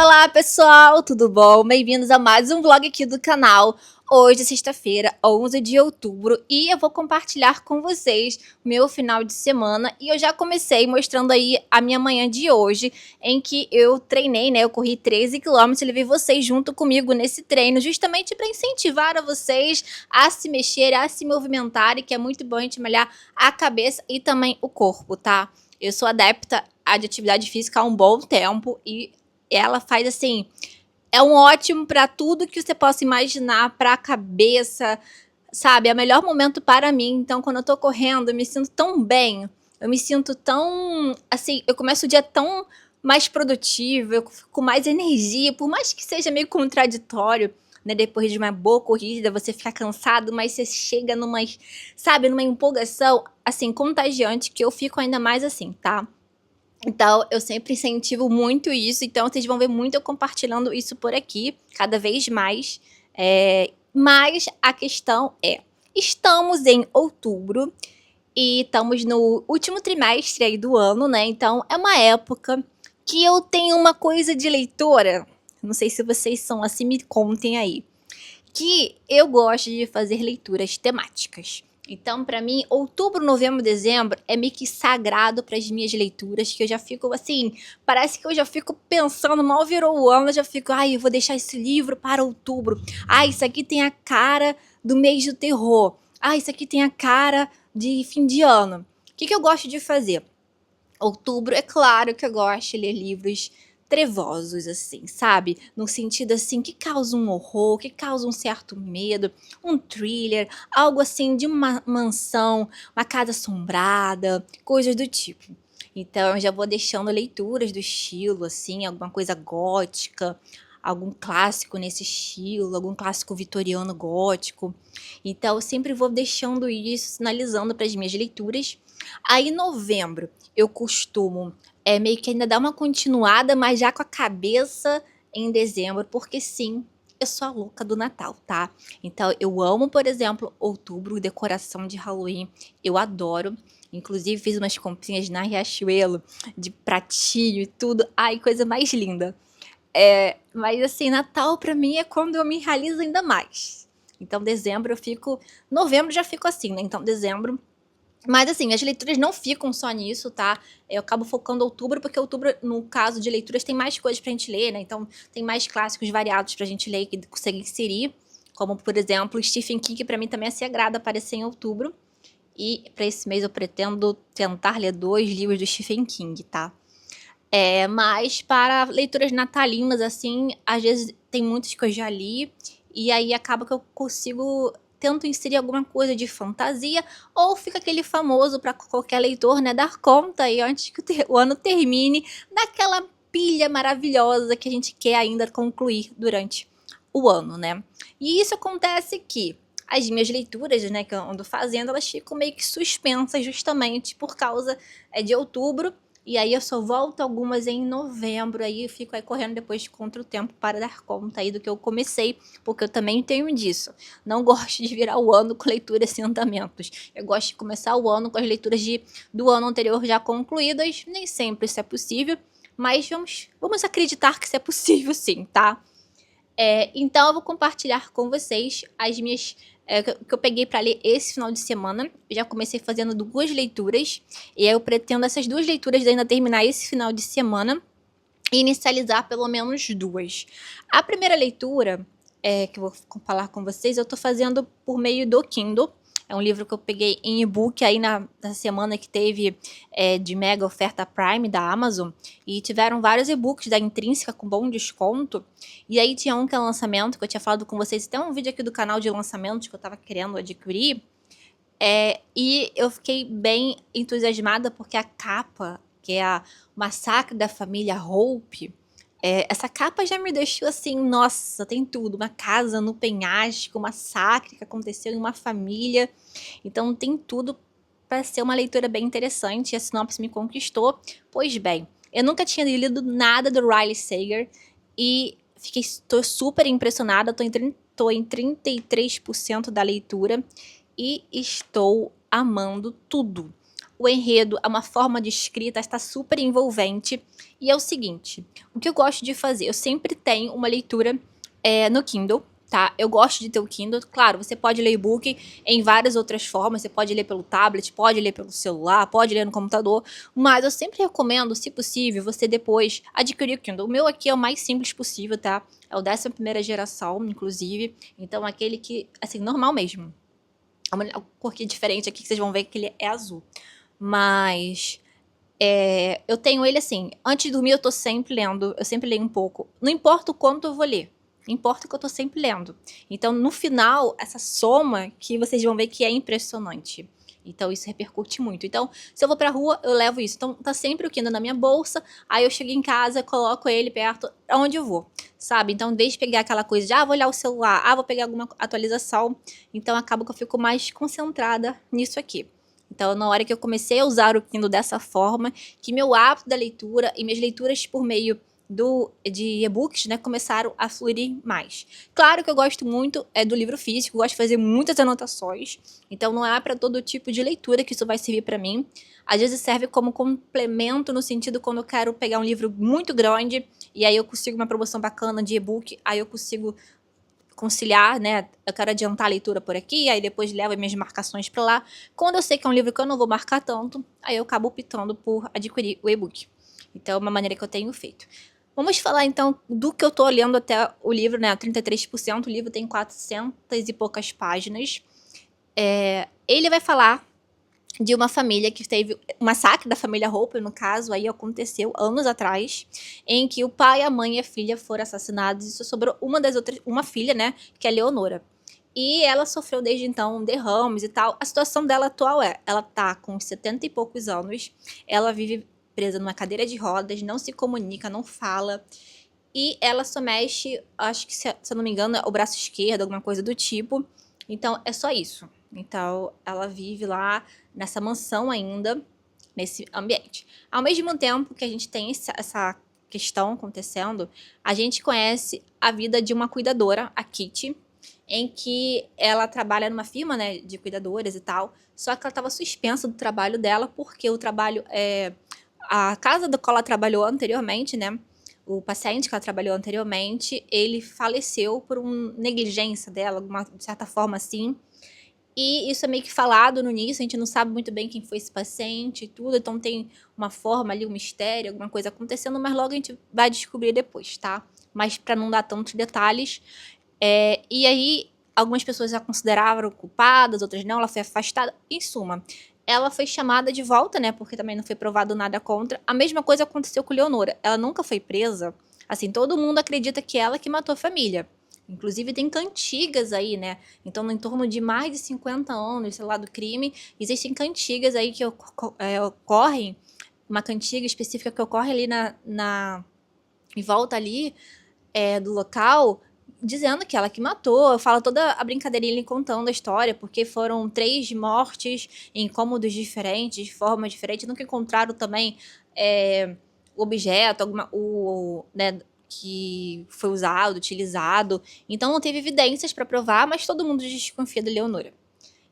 Olá pessoal, tudo bom? Bem-vindos a mais um vlog aqui do canal. Hoje é sexta-feira, 11 de outubro, e eu vou compartilhar com vocês meu final de semana. E eu já comecei mostrando aí a minha manhã de hoje, em que eu treinei, né? Eu corri 13 quilômetros e levei vocês junto comigo nesse treino, justamente para incentivar a vocês a se mexer, a se movimentarem, que é muito bom a gente malhar a cabeça e também o corpo, tá? Eu sou adepta de atividade física há um bom tempo e ela faz assim, é um ótimo para tudo que você possa imaginar, para a cabeça, sabe? É o melhor momento para mim. Então, quando eu tô correndo, eu me sinto tão bem, eu me sinto tão, assim, eu começo o dia tão mais produtiva, eu fico com mais energia, por mais que seja meio contraditório, né? Depois de uma boa corrida, você fica cansado, mas você chega numa, sabe, numa empolgação, assim, contagiante, que eu fico ainda mais assim, tá? Então, eu sempre incentivo muito isso, então vocês vão ver muito eu compartilhando isso por aqui, cada vez mais. Mas a questão é, estamos em outubro e estamos no último trimestre aí do ano, né? Então, é uma época que eu tenho uma coisa de leitora, não sei se vocês são assim, me contem aí, que eu gosto de fazer leituras temáticas. Então, para mim, outubro, novembro, dezembro é meio que sagrado para as minhas leituras, que eu já fico assim, parece que eu já fico pensando, mal virou o ano, eu já fico, ai, eu vou deixar esse livro para outubro. Ai, isso aqui tem a cara do mês do terror. Ai, isso aqui tem a cara de fim de ano. O que eu gosto de fazer? Outubro, é claro que eu gosto de ler livros trevosos, assim, sabe? No sentido, assim, que causa um horror, que causa um certo medo, um thriller, algo assim de uma mansão, uma casa assombrada, coisas do tipo. Então, eu já vou deixando leituras do estilo, assim, alguma coisa gótica, algum clássico nesse estilo, algum clássico vitoriano gótico. Então, eu sempre vou deixando isso, sinalizando para as minhas leituras. Aí, em novembro, eu costumo meio que ainda dar uma continuada, mas já com a cabeça em dezembro, porque sim, eu sou a louca do Natal, tá? Então, eu amo, por exemplo, outubro, decoração de Halloween, eu adoro. Inclusive, fiz umas comprinhas na Riachuelo, de pratinho e tudo. Ai, coisa mais linda. Mas assim, Natal pra mim é quando eu me realizo ainda mais. Então, dezembro eu fico... Novembro já fico assim, né? Então, dezembro... Mas assim, as leituras não ficam só nisso, tá? Eu acabo focando outubro, porque outubro, no caso de leituras, tem mais coisas pra gente ler, né? Então, tem mais clássicos variados pra gente ler que consegue inserir. Como, por exemplo, Stephen King, que pra mim também é sagrado aparecer em outubro. E pra esse mês eu pretendo tentar ler 2 livros do Stephen King, tá? Mas para leituras natalinas, assim, às vezes tem muitos que eu já li, e aí acaba que eu consigo, tento inserir alguma coisa de fantasia, ou fica aquele famoso para qualquer leitor, né, dar conta aí antes que o ano termine, daquela pilha maravilhosa que a gente quer ainda concluir durante o ano, né. E isso acontece que as minhas leituras, né, que eu ando fazendo, elas ficam meio que suspensas justamente por causa de outubro, e aí eu só volto algumas em novembro, aí eu fico aí correndo depois contra o tempo para dar conta aí do que eu comecei, porque eu também tenho disso. Não gosto de virar o ano com leituras sem andamentos. Eu gosto de começar o ano com as leituras do ano anterior já concluídas. Nem sempre isso é possível, mas vamos acreditar que isso é possível sim, tá? Então eu vou compartilhar com vocês as minhas... que eu peguei para ler esse final de semana. Eu já comecei fazendo 2 leituras. E aí eu pretendo essas 2 leituras ainda terminar esse final de semana. E inicializar pelo menos 2. A primeira leitura que eu vou falar com vocês, eu tô fazendo por meio do Kindle. É um livro que eu peguei em e-book aí na semana que teve de mega oferta Prime da Amazon. E tiveram vários e-books da Intrínseca com bom desconto. E aí tinha um que é lançamento, que eu tinha falado com vocês. Tem um vídeo aqui do canal de lançamento que eu tava querendo adquirir. E eu fiquei bem entusiasmada porque a capa, que é a Massacre da Família Hope, essa capa já me deixou assim, nossa, tem tudo. Uma casa no penhasco, um massacre que aconteceu em uma família. Então tem tudo para ser uma leitura bem interessante. E a sinopse me conquistou. Pois bem, eu nunca tinha lido nada do Riley Sager e tô super impressionada. Tô em 33% da leitura e estou amando tudo. o enredo é uma forma de escrita, está super envolvente. E é o seguinte, o que eu gosto de fazer? Eu sempre tenho uma leitura no Kindle, tá? Eu gosto de ter o Kindle. Claro, você pode ler e-book em várias outras formas. Você pode ler pelo tablet, pode ler pelo celular, pode ler no computador. Mas eu sempre recomendo, se possível, você depois adquirir o Kindle. O meu aqui é o mais simples possível, tá? É o 11ª geração, inclusive. Então, aquele que, assim, normal mesmo. A cor que é diferente aqui, que vocês vão ver que ele é azul. Mas eu tenho ele assim, antes de dormir eu tô sempre lendo, eu sempre leio um pouco. Não importa o quanto eu vou ler, importa que eu tô sempre lendo. Então, no final, essa soma que vocês vão ver que é impressionante. Então, isso repercute muito. Então, se eu vou pra rua, eu levo isso. Então, tá sempre o Kindle na minha bolsa, aí eu chego em casa, coloco ele perto, aonde eu vou, sabe? Então, em vez de pegar aquela coisa de, vou olhar o celular, vou pegar alguma atualização, então acaba que eu fico mais concentrada nisso aqui. Então, na hora que eu comecei a usar o Kindle dessa forma, que meu hábito da leitura e minhas leituras por meio de e-books, né, começaram a fluir mais. Claro que eu gosto muito do livro físico, gosto de fazer muitas anotações, então não é para todo tipo de leitura que isso vai servir para mim. Às vezes serve como complemento no sentido quando eu quero pegar um livro muito grande e aí eu consigo uma promoção bacana de e-book, aí eu consigo conciliar, né? Eu quero adiantar a leitura por aqui, aí depois levo as minhas marcações para lá. Quando eu sei que é um livro que eu não vou marcar tanto, aí eu acabo optando por adquirir o e-book. Então é uma maneira que eu tenho feito. Vamos falar então do que eu tô lendo até o livro, né? 33%, o livro tem 400 e poucas páginas. Ele vai falar de uma família que teve um massacre da família Roper, no caso, aí aconteceu anos atrás, em que o pai, a mãe e a filha foram assassinados e só sobrou uma filha, né, que é a Leonora. E ela sofreu desde então derrames e tal. A situação dela atual ela tá com 70 e poucos anos, ela vive presa numa cadeira de rodas, não se comunica, não fala, e ela só mexe, acho que se eu não me engano, é o braço esquerdo, alguma coisa do tipo. Então, é só isso. Então, ela vive lá nessa mansão ainda, nesse ambiente. Ao mesmo tempo que a gente tem essa questão acontecendo, a gente conhece a vida de uma cuidadora, a Kitty, em que ela trabalha numa firma, né, de cuidadoras e tal, só que ela estava suspensa do trabalho dela, porque o trabalho a casa do qual ela trabalhou anteriormente, né, o paciente que ela trabalhou anteriormente, ele faleceu por uma negligência dela, de certa forma assim. E isso é meio que falado no início, a gente não sabe muito bem quem foi esse paciente e tudo, então tem uma forma ali, um mistério, alguma coisa acontecendo, mas logo a gente vai descobrir depois, tá? Mas para não dar tantos detalhes. E aí, algumas pessoas a consideravam culpadas, outras não, ela foi afastada. Em suma, ela foi chamada de volta, né? Porque também não foi provado nada contra. A mesma coisa aconteceu com Leonora. Ela nunca foi presa. Assim, todo mundo acredita que ela que matou a família. Inclusive, tem cantigas aí, né? Então, em torno de mais de 50 anos, sei lá, do crime, existem cantigas aí que ocorrem, uma cantiga específica que ocorre ali em volta ali do local, dizendo que ela que matou. Fala toda a brincadeirinha ali contando a história, porque foram 3 mortes em cômodos diferentes, de forma diferente. Nunca encontraram também o objeto, né, que foi usado, utilizado. Então não teve evidências para provar, mas todo mundo desconfia da Leonora.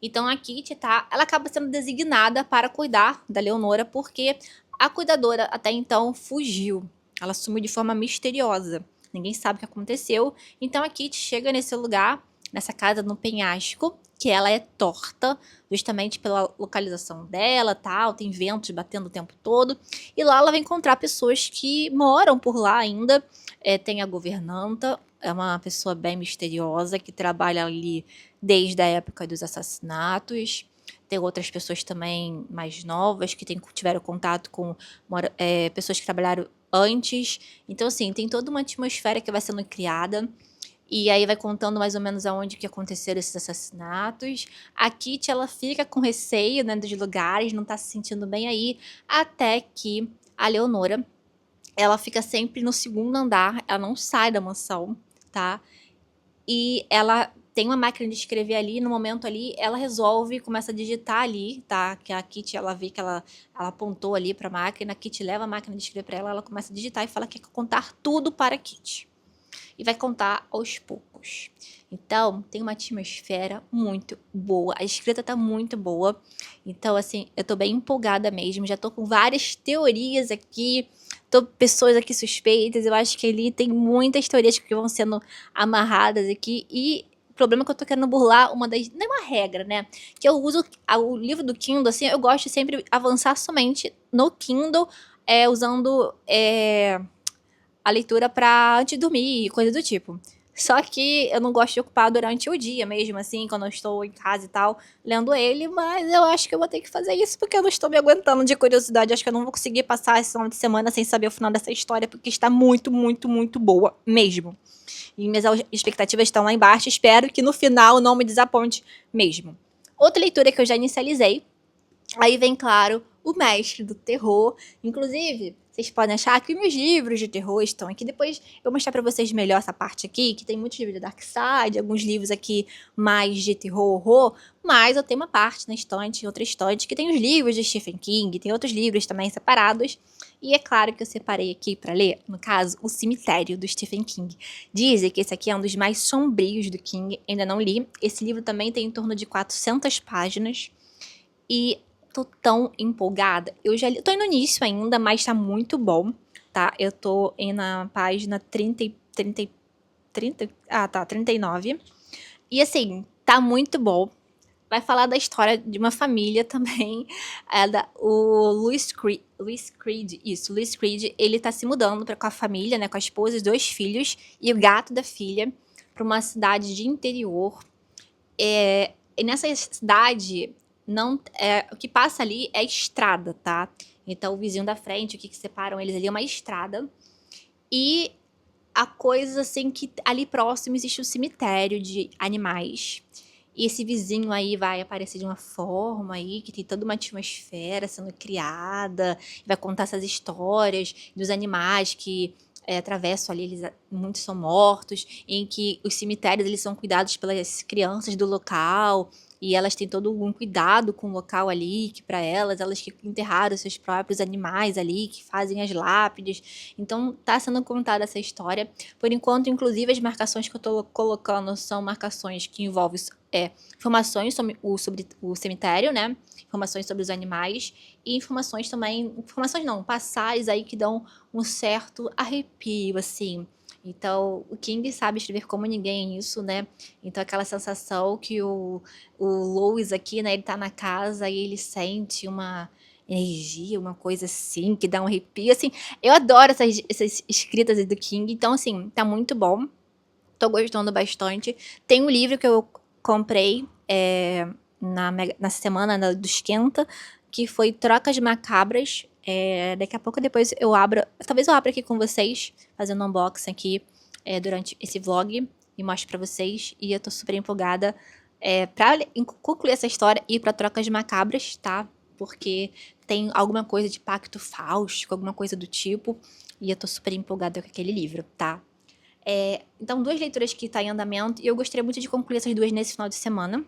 Então a Kitty, ela acaba sendo designada para cuidar da Leonora, porque a cuidadora até então fugiu. Ela sumiu de forma misteriosa. Ninguém sabe o que aconteceu. Então a Kitty chega nesse lugar, nessa casa no penhasco, que ela é torta, justamente pela localização dela, tal, tem ventos batendo o tempo todo. E lá ela vai encontrar pessoas que moram por lá ainda. Tem a governanta, é uma pessoa bem misteriosa, que trabalha ali desde a época dos assassinatos. Tem outras pessoas também mais novas que tiveram contato com pessoas que trabalharam antes. Então, assim, tem toda uma atmosfera que vai sendo criada. E aí vai contando mais ou menos aonde que aconteceram esses assassinatos. A Kitty, ela fica com receio, né, dos lugares, não tá se sentindo bem aí. Até que a Leonora, ela fica sempre no segundo andar, ela não sai da mansão, tá? E ela tem uma máquina de escrever ali, no momento ali, ela resolve, começa a digitar ali, tá? Que a Kitty, ela vê que ela apontou ali pra máquina, a Kitty leva a máquina de escrever pra ela começa a digitar e fala que quer contar tudo para a Kitty. E vai contar aos poucos. Então, tem uma atmosfera muito boa. A escrita tá muito boa. Então, assim, eu tô bem empolgada mesmo. Já tô com várias teorias aqui. Tô pessoas aqui suspeitas. Eu acho que ali tem muitas teorias que vão sendo amarradas aqui. E o problema é que eu tô querendo burlar uma das... Não é uma regra, né? Que eu uso o livro do Kindle, assim, eu gosto de sempre avançar somente no Kindle, usando a leitura pra antes de dormir e coisa do tipo. Só que eu não gosto de ocupar durante o dia mesmo, assim, quando eu estou em casa e tal, lendo ele, mas eu acho que eu vou ter que fazer isso porque eu não estou me aguentando de curiosidade. Acho que eu não vou conseguir passar esse final de semana sem saber o final dessa história, porque está muito, muito, muito boa mesmo. E minhas expectativas estão lá embaixo, espero que no final não me desaponte mesmo. Outra leitura que eu já inicializei, aí vem, claro, O Mestre do Terror. Inclusive, vocês podem achar que meus livros de terror estão aqui. Depois eu vou mostrar pra vocês melhor essa parte aqui, que tem muitos livros de Dark Side, alguns livros aqui mais de terror, horror. Mas eu tenho uma parte na estante, outra estante, que tem os livros de Stephen King, tem outros livros também separados. E é claro que eu separei aqui pra ler, no caso, O Cemitério, do Stephen King. Dizem que esse aqui é um dos mais sombrios do King, ainda não li. Esse livro também tem em torno de 400 páginas. E tô tão empolgada. Eu já li, tô no início ainda, mas tá muito bom, tá? Eu tô na página 39. E assim, tá muito bom. Vai falar da história de uma família também. O Louis Creed, ele tá se mudando com a família, né? Com a esposa, os 2 filhos e o gato da filha pra uma cidade de interior. E nessa cidade, não, o que passa ali é estrada, tá? Então, o vizinho da frente, o que separam eles ali é uma estrada. E a coisa, assim, que ali próximo existe um cemitério de animais. E esse vizinho aí vai aparecer de uma forma aí, que tem toda uma atmosfera sendo criada. Vai contar essas histórias dos animais que atravessam ali, muitos são mortos, em que os cemitérios eles são cuidados pelas crianças do local, e elas têm todo um cuidado com o local ali, que para elas que enterraram seus próprios animais ali, que fazem as lápides. Então tá sendo contada essa história. Por enquanto, inclusive, as marcações que eu tô colocando são marcações que envolvem informações sobre o cemitério, né? Informações sobre os animais e informações também, informações não, passagens aí que dão um certo arrepio, assim. Então, o King sabe escrever como ninguém isso, né? Então, aquela sensação que o Louis aqui, né? Ele tá na casa e ele sente uma energia, uma coisa assim, que dá um arrepio, assim. Eu adoro essas escritas do King, então, assim, tá muito bom. Tô gostando bastante. Tem um livro que eu comprei na semana do Esquenta, que foi Trocas Macabras. Daqui a pouco depois eu abro, talvez eu abra aqui com vocês, fazendo um unboxing aqui durante esse vlog e mostre pra vocês. E eu tô super empolgada pra concluir essa história e ir pra Trocas Macabras, tá? Porque tem alguma coisa de pacto faustico, alguma coisa do tipo. E eu tô super empolgada com aquele livro, tá? Então, 2 leituras que tá em andamento, e eu gostaria muito de concluir essas 2 nesse final de semana.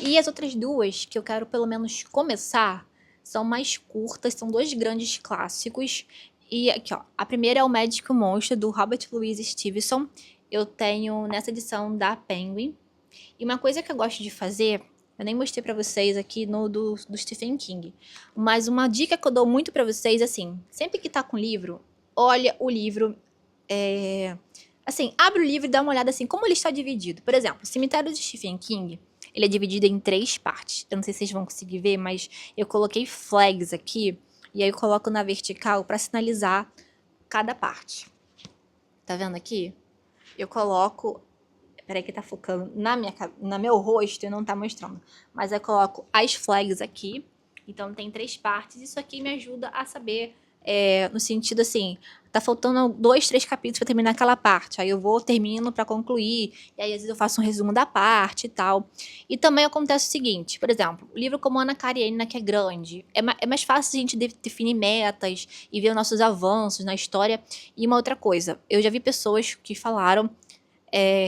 E as outras 2, que eu quero pelo menos começar, são mais curtas, são 2 grandes clássicos. E aqui, ó, a primeira é O Médico Monstro, do Robert Louis Stevenson. Eu tenho nessa edição da Penguin. E uma coisa que eu gosto de fazer, eu nem mostrei pra vocês aqui no do Stephen King, mas uma dica que eu dou muito pra vocês, assim, sempre que tá com livro, olha o livro, assim, abre o livro e dá uma olhada assim, como ele está dividido. Por exemplo, o Cemitério de Stephen King, ele é dividido em 3 partes. Eu não sei se vocês vão conseguir ver, mas eu coloquei flags aqui, e aí eu coloco na vertical pra sinalizar cada parte. Tá vendo aqui? Eu coloco... Peraí que tá focando no meu rosto e não tá mostrando. Mas eu coloco as flags aqui. Então tem 3 partes. Isso aqui me ajuda a saber, no sentido assim, tá faltando 2, 3 capítulos pra terminar aquela parte. Aí eu vou, termino pra concluir. E aí às vezes eu faço um resumo da parte e tal. E também acontece o seguinte, por exemplo, o livro como Ana Karenina, que é grande, é mais fácil a gente definir metas e ver os nossos avanços na história. E uma outra coisa, eu já vi pessoas que falaram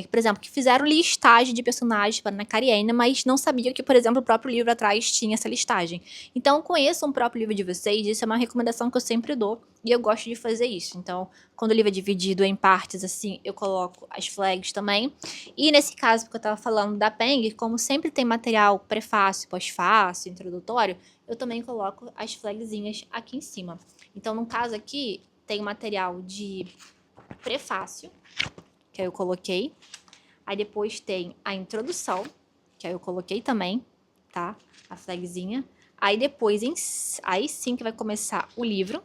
por exemplo, que fizeram listagem de personagens para Ana Karenina, mas não sabiam que, por exemplo, o próprio livro atrás tinha essa listagem. Então, conheçam o próprio livro de vocês, isso é uma recomendação que eu sempre dou, e eu gosto de fazer isso. Então, quando o livro é dividido em partes, assim, eu coloco as flags também. E nesse caso, porque eu estava falando da Peng, como sempre tem material prefácio, pós-fácio, introdutório, eu também coloco as flagzinhas aqui em cima. Então, no caso aqui, tem o material de prefácio, que aí eu coloquei. Aí depois tem a introdução, que aí eu coloquei também, tá? A flagzinha. Aí depois, aí sim que vai começar o livro,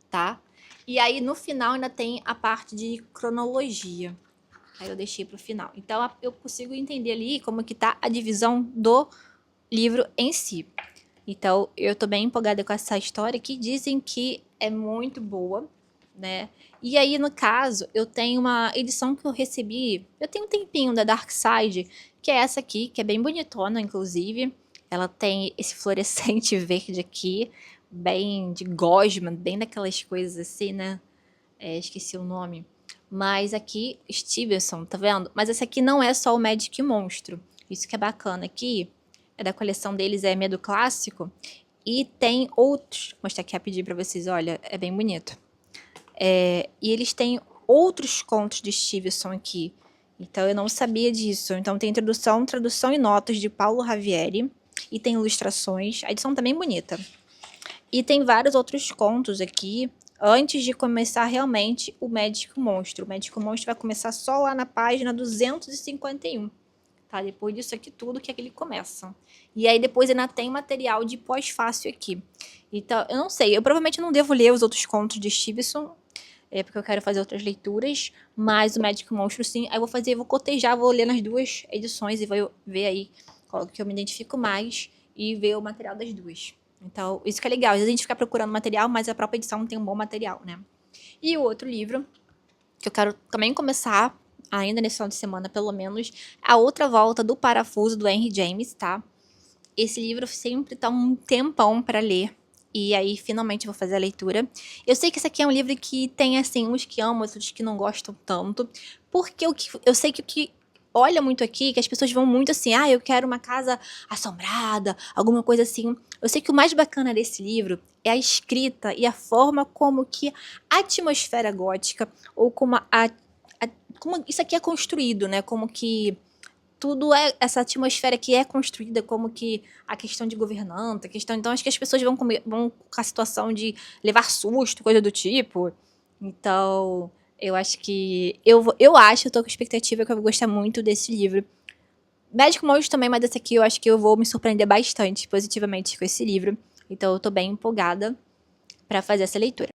tá? E aí no final ainda tem a parte de cronologia. Aí eu deixei pro final. Então eu consigo entender ali como que tá a divisão do livro em si. Então eu tô bem empolgada com essa história que dizem que é muito boa, né? E aí, no caso, eu tenho uma edição que eu recebi, eu tenho um tempinho da Dark Side, que é essa aqui, que é bem bonitona, inclusive. Ela tem esse fluorescente verde aqui, bem de gosma, bem daquelas coisas assim, né? Esqueci o nome. Mas aqui, Stevenson, tá vendo? Mas essa aqui não é só o Magic Monstro. Isso que é bacana aqui, é da coleção deles, é Medo Clássico. E tem outros, vou mostrar aqui rapidinho pra vocês, olha, é bem bonito. E eles têm outros contos de Stevenson aqui. Então eu não sabia disso. Então tem introdução, tradução e notas de Paulo Ravieri. E tem ilustrações. A edição tá bem bonita. E tem vários outros contos aqui. Antes de começar realmente o Médico Monstro. O Médico Monstro vai começar só lá na página 251. Tá? Depois disso aqui tudo que é que ele começa. E aí depois ainda tem material de pós-fácil aqui. Então, eu não sei. Eu provavelmente não devo ler os outros contos de Stevenson, porque eu quero fazer outras leituras, mas o Médico Monstro sim, aí eu vou cotejar, vou ler nas duas edições e vou ver aí qual que eu me identifico mais e ver o material das duas. Então, isso que é legal, às vezes a gente fica procurando material, mas a própria edição tem um bom material, né? E o outro livro, que eu quero também começar, ainda nesse final de semana pelo menos, A Outra Volta do Parafuso, do Henry James, tá? Esse livro sempre tá um tempão pra ler. E aí, finalmente, eu vou fazer a leitura. Eu sei que esse aqui é um livro que tem, assim, uns que amam, outros que não gostam tanto. Porque eu sei que o que olha muito aqui, que as pessoas vão muito assim, eu quero uma casa assombrada, alguma coisa assim. Eu sei que o mais bacana desse livro é a escrita e a forma como que a atmosfera gótica, ou como isso aqui é construído, né? Como que tudo é essa atmosfera que é construída, como que a questão de governanta, a questão, então acho que as pessoas vão com a situação de levar susto, coisa do tipo. Então, eu acho que eu tô com expectativa que eu vou gostar muito desse livro. Médico Monstro também, mas esse aqui eu acho que eu vou me surpreender bastante positivamente com esse livro. Então, eu tô bem empolgada pra fazer essa leitura.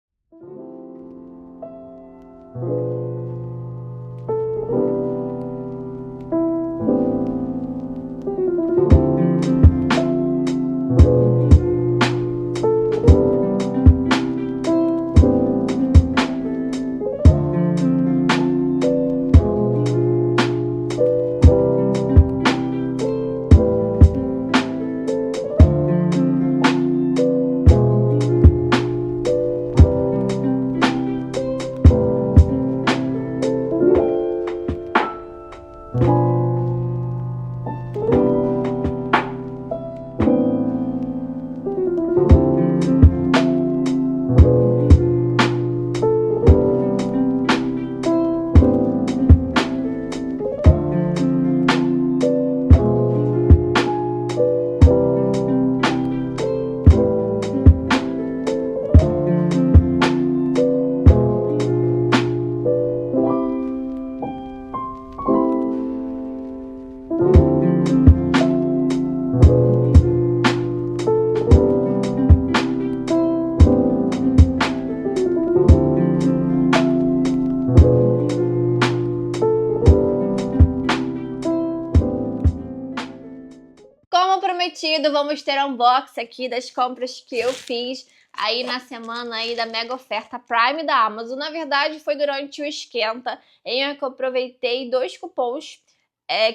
Como prometido, vamos ter um unboxing aqui das compras que eu fiz aí na semana aí da mega oferta Prime da Amazon. Na verdade, foi durante o esquenta, em que eu aproveitei 2 cupons,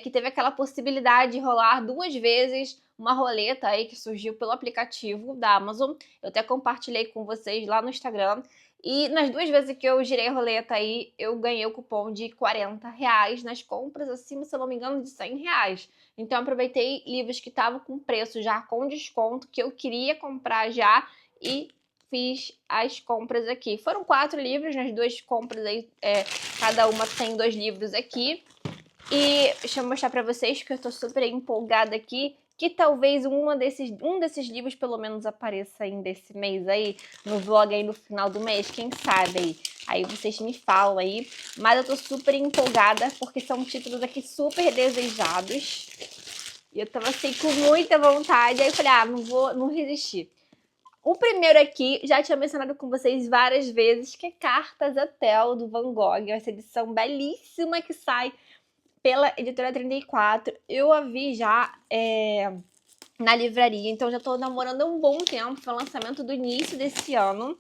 que teve aquela possibilidade de rolar 2 vezes uma roleta aí que surgiu pelo aplicativo da Amazon. Eu até compartilhei com vocês lá no Instagram. E nas 2 vezes que eu girei a roleta aí, eu ganhei o cupom de R$ 40 nas compras acima, se eu não me engano, de R$ 100. Então, aproveitei livros que estavam com preço já com desconto, que eu queria comprar já, e fiz as compras aqui. Foram 4 livros nas 2 compras aí, cada uma tem 2 livros aqui. E deixa eu mostrar pra vocês que eu tô super empolgada aqui, que talvez um desses livros pelo menos apareça ainda esse mês aí, no vlog aí no final do mês, quem sabe aí. Aí vocês me falam aí, mas eu tô super empolgada porque são títulos aqui super desejados. E eu tava assim com muita vontade, aí eu falei, não resistir. O primeiro aqui, já tinha mencionado com vocês várias vezes, que é Cartas a Theo, do Van Gogh. Essa edição belíssima que sai pela Editora 34. Eu a vi já na livraria, então já tô namorando há um bom tempo. Foi o lançamento do início desse ano.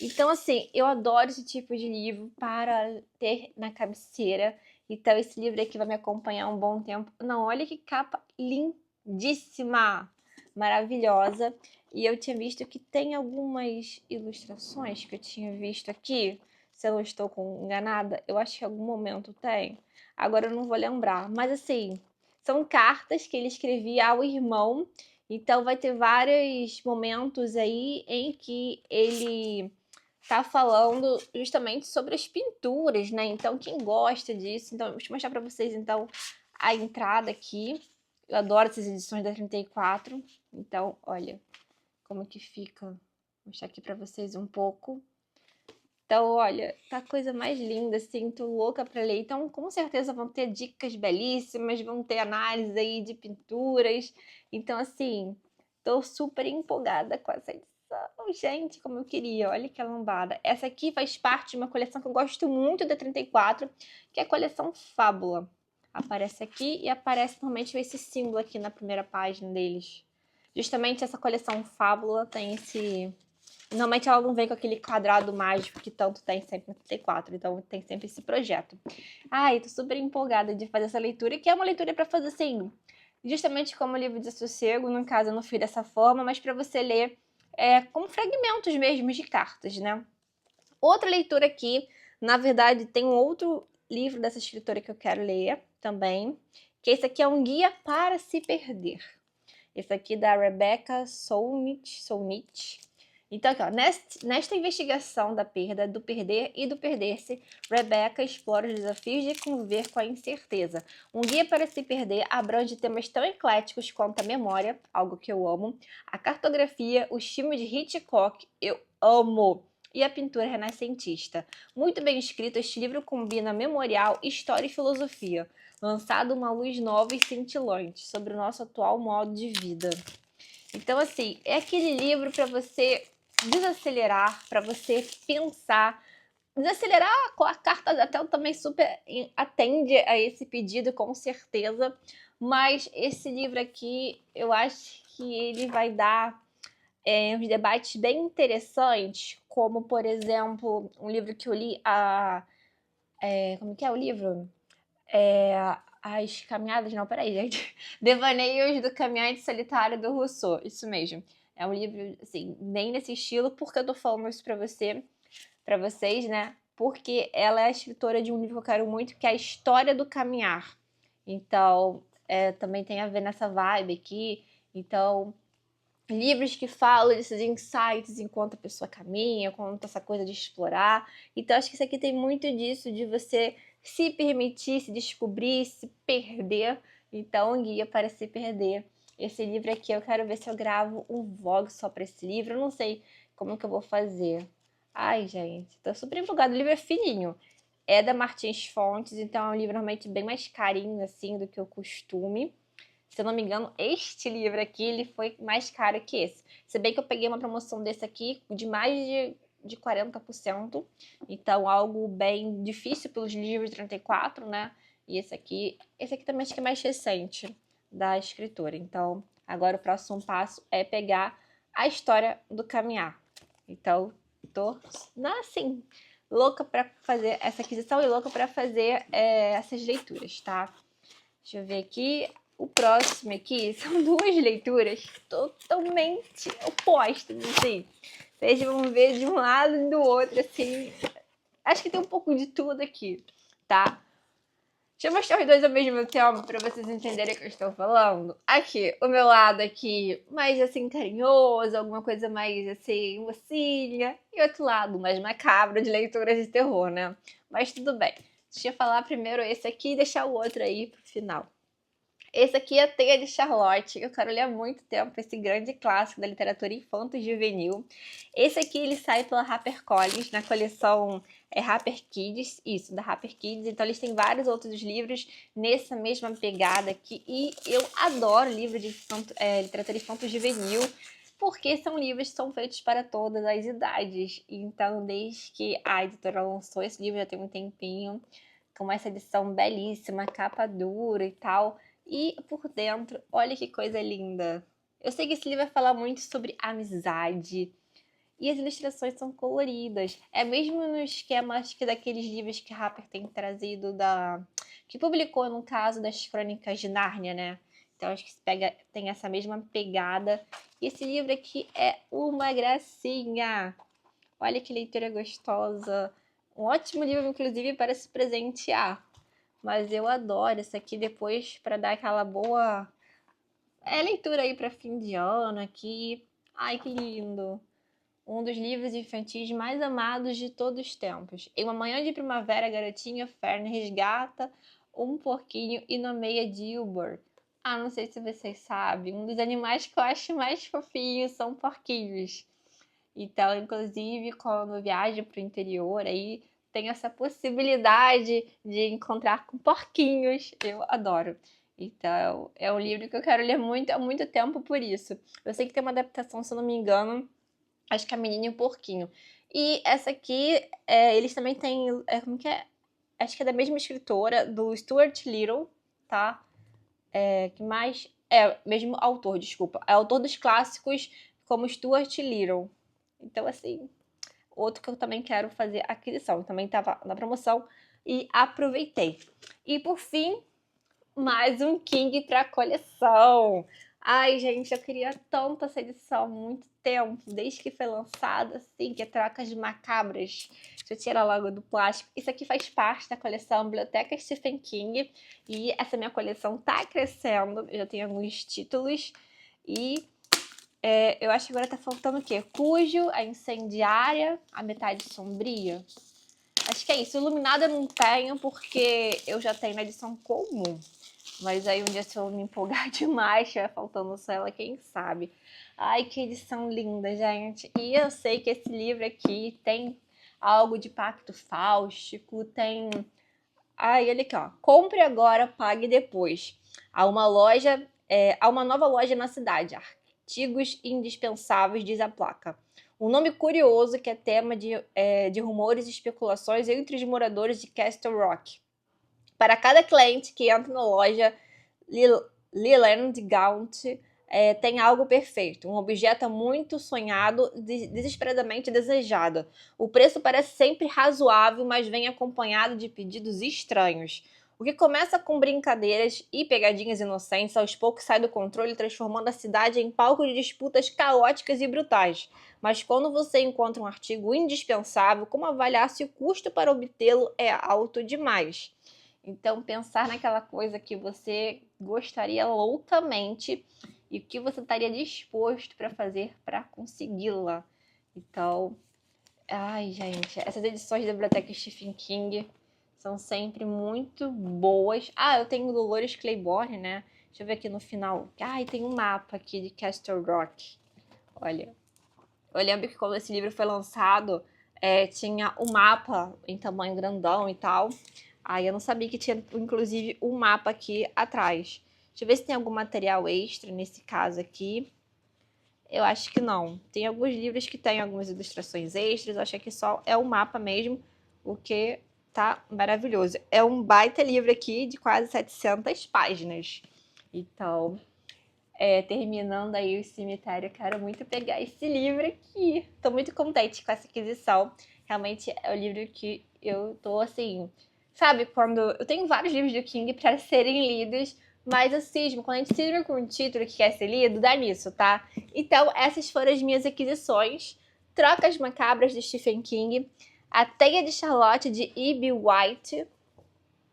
Então, assim, eu adoro esse tipo de livro para ter na cabeceira. Então, esse livro aqui vai me acompanhar um bom tempo. Não, olha que capa lindíssima! Maravilhosa. E eu tinha visto que tem algumas ilustrações que eu tinha visto aqui. Se eu não estou enganada, eu acho que em algum momento tem. Agora eu não vou lembrar. Mas, assim, são cartas que ele escrevia ao irmão. Então, vai ter vários momentos aí em que ele tá falando justamente sobre as pinturas, né? Então, quem gosta disso... Então, deixa eu mostrar pra vocês, então, a entrada aqui. Eu adoro essas edições da 34. Então, olha como que fica. Vou mostrar aqui pra vocês um pouco. Então, olha, tá a coisa mais linda, assim, tô louca pra ler. Então, com certeza vão ter dicas belíssimas, vão ter análise aí de pinturas. Então, assim, tô super empolgada com essa edição. Gente, como eu queria, olha que lambada. Essa aqui faz parte de uma coleção que eu gosto muito da 34, que é a coleção Fábula. Aparece aqui e aparece normalmente esse símbolo aqui na primeira página deles. Justamente essa coleção Fábula tem esse... Normalmente ela não vem com aquele quadrado mágico que tanto tem sempre no 34, então tem sempre esse projeto. Ai, tô super empolgada de fazer essa leitura, que é uma leitura para fazer assim, justamente como livro de sossego, no caso eu não fiz dessa forma, mas para você ler como fragmentos mesmo de cartas, né? Outra leitura aqui, na verdade tem um outro livro dessa escritora que eu quero ler também, que esse aqui é um guia para se perder. Esse aqui da Rebecca Solnit. Então, aqui, ó, nesta investigação da perda, do perder e do perder-se, Rebecca explora os desafios de conviver com a incerteza. Um guia para se perder abrange temas tão ecléticos quanto a memória, algo que eu amo, a cartografia, os filmes de Hitchcock, eu amo, e a pintura renascentista. Muito bem escrito, este livro combina memorial, história e filosofia, lançado uma luz nova e cintilante sobre o nosso atual modo de vida. Então, assim, é aquele livro para você desacelerar, para você pensar. Desacelerar, a carta da Tel também super atende a esse pedido, com certeza. Mas esse livro aqui, eu acho que ele vai dar uns debates bem interessantes, como, por exemplo, um livro que eu li, como que é o livro? As caminhadas, não, peraí, gente. Devaneios do Caminhante Solitário do Rousseau, isso mesmo. É um livro, assim, bem nesse estilo. Por que eu tô falando isso pra vocês, né? Porque ela é a escritora de um livro que eu quero muito, que é a História do Caminhar. Então, também tem a ver nessa vibe aqui. Então, livros que falam desses insights enquanto a pessoa caminha, enquanto essa coisa de explorar. Então, acho que isso aqui tem muito disso, de você se permitir, se descobrir, se perder. Então, um guia para se perder. Esse livro aqui, eu quero ver se eu gravo um vlog só para esse livro. Eu não sei como que eu vou fazer. Ai, gente, tô super empolgada. O livro é fininho. É da Martins Fontes, então é um livro realmente bem mais carinho, assim, do que o costume. Se eu não me engano, este livro aqui, ele foi mais caro que esse. Se bem que eu peguei uma promoção desse aqui de mais de 40%. Então, algo bem difícil pelos livros de 34, né? E esse aqui também acho que é mais recente da escritora. Então, agora o próximo passo é pegar a história do caminhar. Então, tô, assim, louca pra fazer essa aquisição e louca pra fazer essas leituras, tá? Deixa eu ver aqui. O próximo aqui são duas leituras totalmente opostas, assim. Vocês vão ver de um lado e do outro, assim. Acho que tem um pouco de tudo aqui, tá? Deixa eu mostrar os dois ao mesmo tempo para vocês entenderem o que eu estou falando. Aqui, o meu lado aqui, mais assim, carinhoso, alguma coisa mais assim, mocinha. E outro lado, mais macabro, de leituras de terror, né? Mas tudo bem. Deixa eu falar primeiro esse aqui e deixar o outro aí pro final. Esse aqui é a Teia de Charlotte. Eu quero ler há muito tempo esse grande clássico da literatura infanto-juvenil. Esse aqui ele sai pela HarperCollins na coleção Harper Kids, isso, da Harper Kids. Então eles têm vários outros livros nessa mesma pegada aqui. E eu adoro livros de literatura infanto-juvenil, porque são livros que são feitos para todas as idades. Então, desde que a editora lançou esse livro, já tem um tempinho, com essa edição belíssima, capa dura e tal. E por dentro, olha que coisa linda. Eu sei que esse livro vai falar muito sobre amizade. E as ilustrações são coloridas. É mesmo no esquema, acho que daqueles livros que Harper tem trazido que publicou no caso das Crônicas de Nárnia, né? Então acho que tem essa mesma pegada. E esse livro aqui é uma gracinha. Olha que leitura gostosa. Um ótimo livro, inclusive, para se presentear. Mas eu adoro esse aqui depois para dar aquela boa leitura aí para fim de ano aqui. Ai, que lindo! Um dos livros infantis mais amados de todos os tempos. Em uma manhã de primavera, a garotinha Fern resgata um porquinho e nomeia Gilbert. Ah, não sei se vocês sabem, um dos animais que eu acho mais fofinhos são porquinhos. Então, inclusive, quando viaja para o interior, aí tem essa possibilidade de encontrar com porquinhos. Eu adoro. Então, é um livro que eu quero ler muito, há muito tempo por isso. Eu sei que tem uma adaptação, se eu não me engano, acho que é a Menina e o Porquinho. E essa aqui, eles também têm, como que é? Acho que é da mesma escritora, do Stuart Little, tá? Que mais? Mesmo autor, desculpa. É autor dos clássicos como Stuart Little. Então, assim, outro que eu também quero fazer aquisição. Também estava na promoção e aproveitei. E por fim, mais um King para coleção. Ai, gente, eu queria tanto essa edição há muito tempo, desde que foi lançada, assim, que é Trocas Macabras. Deixa eu tirar logo do plástico. Isso aqui faz parte da coleção Biblioteca Stephen King. E essa minha coleção tá crescendo. Eu já tenho alguns títulos. E eu acho que agora tá faltando o quê? Cujo, a Incendiária, a Metade Sombria. Acho que é isso. Iluminada eu não tenho, porque eu já tenho na edição comum. Mas aí um dia, se eu me empolgar demais, estiver faltando só ela, quem sabe. Ai, que edição linda, gente. E eu sei que esse livro aqui tem algo de pacto fáustico, tem... Ai, olha aqui, ó. Compre agora, pague depois. Há uma nova loja na cidade. Artigos indispensáveis, diz a placa. Um nome curioso que é tema de rumores e especulações entre os moradores de Castle Rock. Para cada cliente que entra na loja, Leland Gaunt tem algo perfeito, um objeto muito sonhado, desesperadamente desejado. O preço parece sempre razoável, mas vem acompanhado de pedidos estranhos. O que começa com brincadeiras e pegadinhas inocentes, aos poucos sai do controle, transformando a cidade em palco de disputas caóticas e brutais. Mas quando você encontra um artigo indispensável, como avaliar se o custo para obtê-lo é alto demais? Então, pensar naquela coisa que você gostaria loucamente e o que você estaria disposto para fazer para consegui-la. Então, ai, gente, essas edições da Biblioteca Stephen King são sempre muito boas. Ah, eu tenho Dolores Claiborne, né? Deixa eu ver aqui no final. Ai, tem um mapa aqui de Castle Rock. Olha, eu lembro que quando esse livro foi lançado, tinha um mapa em tamanho grandão e tal. Aí eu não sabia que tinha, inclusive, um mapa aqui atrás. Deixa eu ver se tem algum material extra nesse caso aqui. Eu acho que não. Tem alguns livros que tem algumas ilustrações extras. Eu acho que aqui só é o mapa mesmo, o que tá maravilhoso. É um baita livro aqui de quase 700 páginas. Então, terminando aí o cemitério, eu quero muito pegar esse livro aqui. Tô muito contente com essa aquisição. Realmente é o livro que eu tô, assim... Sabe, quando... Eu tenho vários livros do King para serem lidos, Mas eu cismo, quando a gente cisma com um título que quer ser lido, dá nisso, tá? Então, essas foram as minhas aquisições. Trocas Macabras, de Stephen King. A Teia de Charlotte, de E.B. White,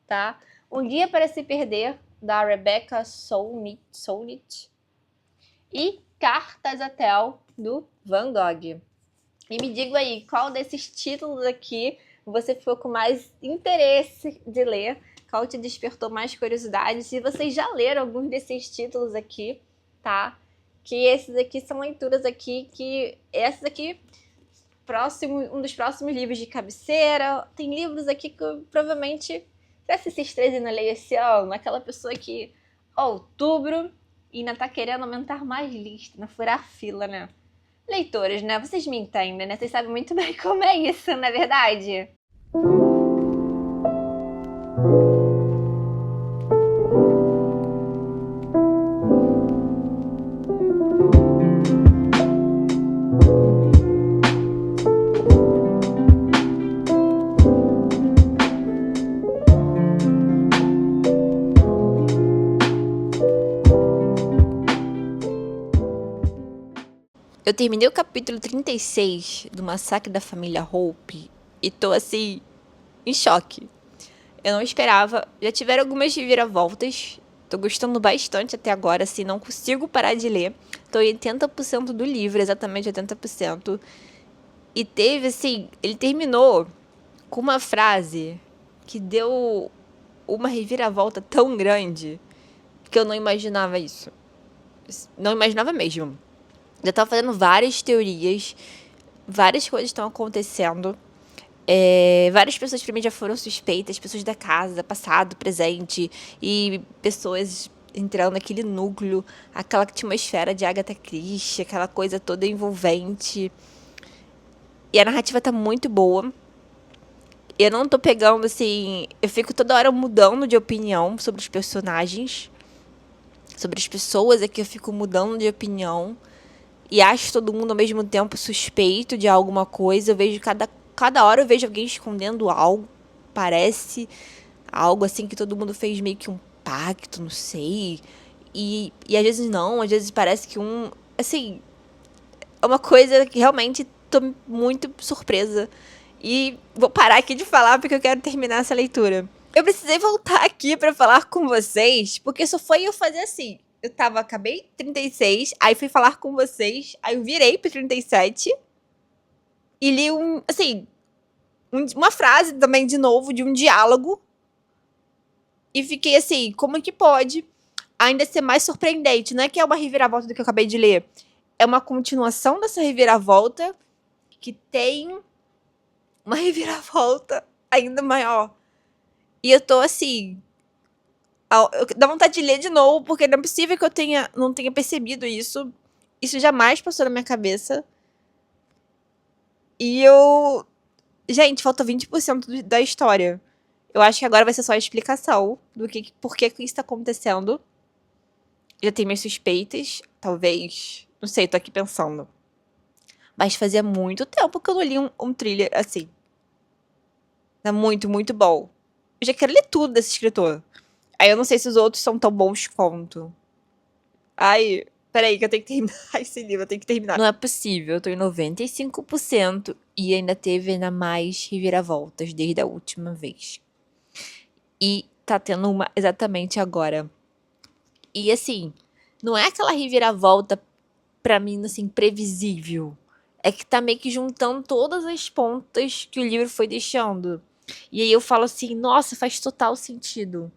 tá? Um Guia para Se Perder, da Rebecca Solnit. E Cartas a Tel, do Van Gogh. E me diga aí, qual desses títulos aqui você ficou com mais interesse de ler? Qual te despertou mais curiosidade? Se vocês já leram alguns desses títulos aqui, tá? Que esses aqui são leituras aqui que... Esses aqui, um dos próximos livros de cabeceira. Tem livros aqui que eu, provavelmente... Se esses três ainda leio esse ano, aquela pessoa que... Outubro, e ainda tá querendo aumentar mais lista, não furar fila, né? Leitores, né? Vocês me entendem, né? Vocês sabem muito bem como é isso, não é verdade? Eu terminei o capítulo 36 do Massacre da Família Hope e tô, assim, em choque. Eu não esperava. Já tiveram algumas reviravoltas. Tô gostando bastante até agora, assim, não consigo parar de ler. Tô em 80% do livro, exatamente 80%. E teve, assim, ele terminou com uma frase que deu uma reviravolta tão grande que eu não imaginava isso. Não imaginava mesmo. Já tava fazendo várias teorias, várias coisas estão acontecendo. Várias pessoas pra mim já foram suspeitas, pessoas da casa, passado, presente, e pessoas entrando naquele núcleo, aquela atmosfera de Agatha Christie, aquela coisa toda envolvente. E a narrativa tá muito boa. Eu não tô pegando, assim... Eu fico toda hora mudando de opinião sobre os personagens. Sobre as pessoas é que eu fico mudando de opinião. E acho todo mundo ao mesmo tempo suspeito de alguma coisa. Eu vejo cada hora eu vejo alguém escondendo algo. Parece algo assim que todo mundo fez meio que um pacto, não sei. E às vezes não, às vezes parece que assim, é uma coisa que realmente tô muito surpresa. E vou parar aqui de falar porque eu quero terminar essa leitura. Eu precisei voltar aqui pra falar com vocês, porque só foi eu fazer assim. Acabei 36, aí fui falar com vocês, aí eu virei pro 37 e li uma frase também de novo, de um diálogo. E fiquei assim, como que pode ainda ser mais surpreendente? Não é que é uma reviravolta do que eu acabei de ler. É uma continuação dessa reviravolta que tem uma reviravolta ainda maior. E eu tô assim... Dá vontade de ler de novo, porque não é possível que eu não tenha percebido isso. Isso jamais passou na minha cabeça. E eu... Gente, falta 20% da história. Eu acho que agora vai ser só a explicação do por que isso tá acontecendo. Já tenho minhas suspeitas, talvez. Não sei, tô aqui pensando. Mas fazia muito tempo que eu não li um thriller assim. Tá muito, muito bom. Eu já quero ler tudo desse escritor. Aí eu não sei se os outros são tão bons quanto. Ai, peraí, que eu tenho que terminar esse livro, eu tenho que terminar. Não é possível, eu tô em 95% e ainda teve mais reviravoltas desde a última vez. E tá tendo uma exatamente agora. E assim, não é aquela reviravolta pra mim, assim, previsível. É que tá meio que juntando todas as pontas que o livro foi deixando. E aí eu falo assim, nossa, faz total sentido.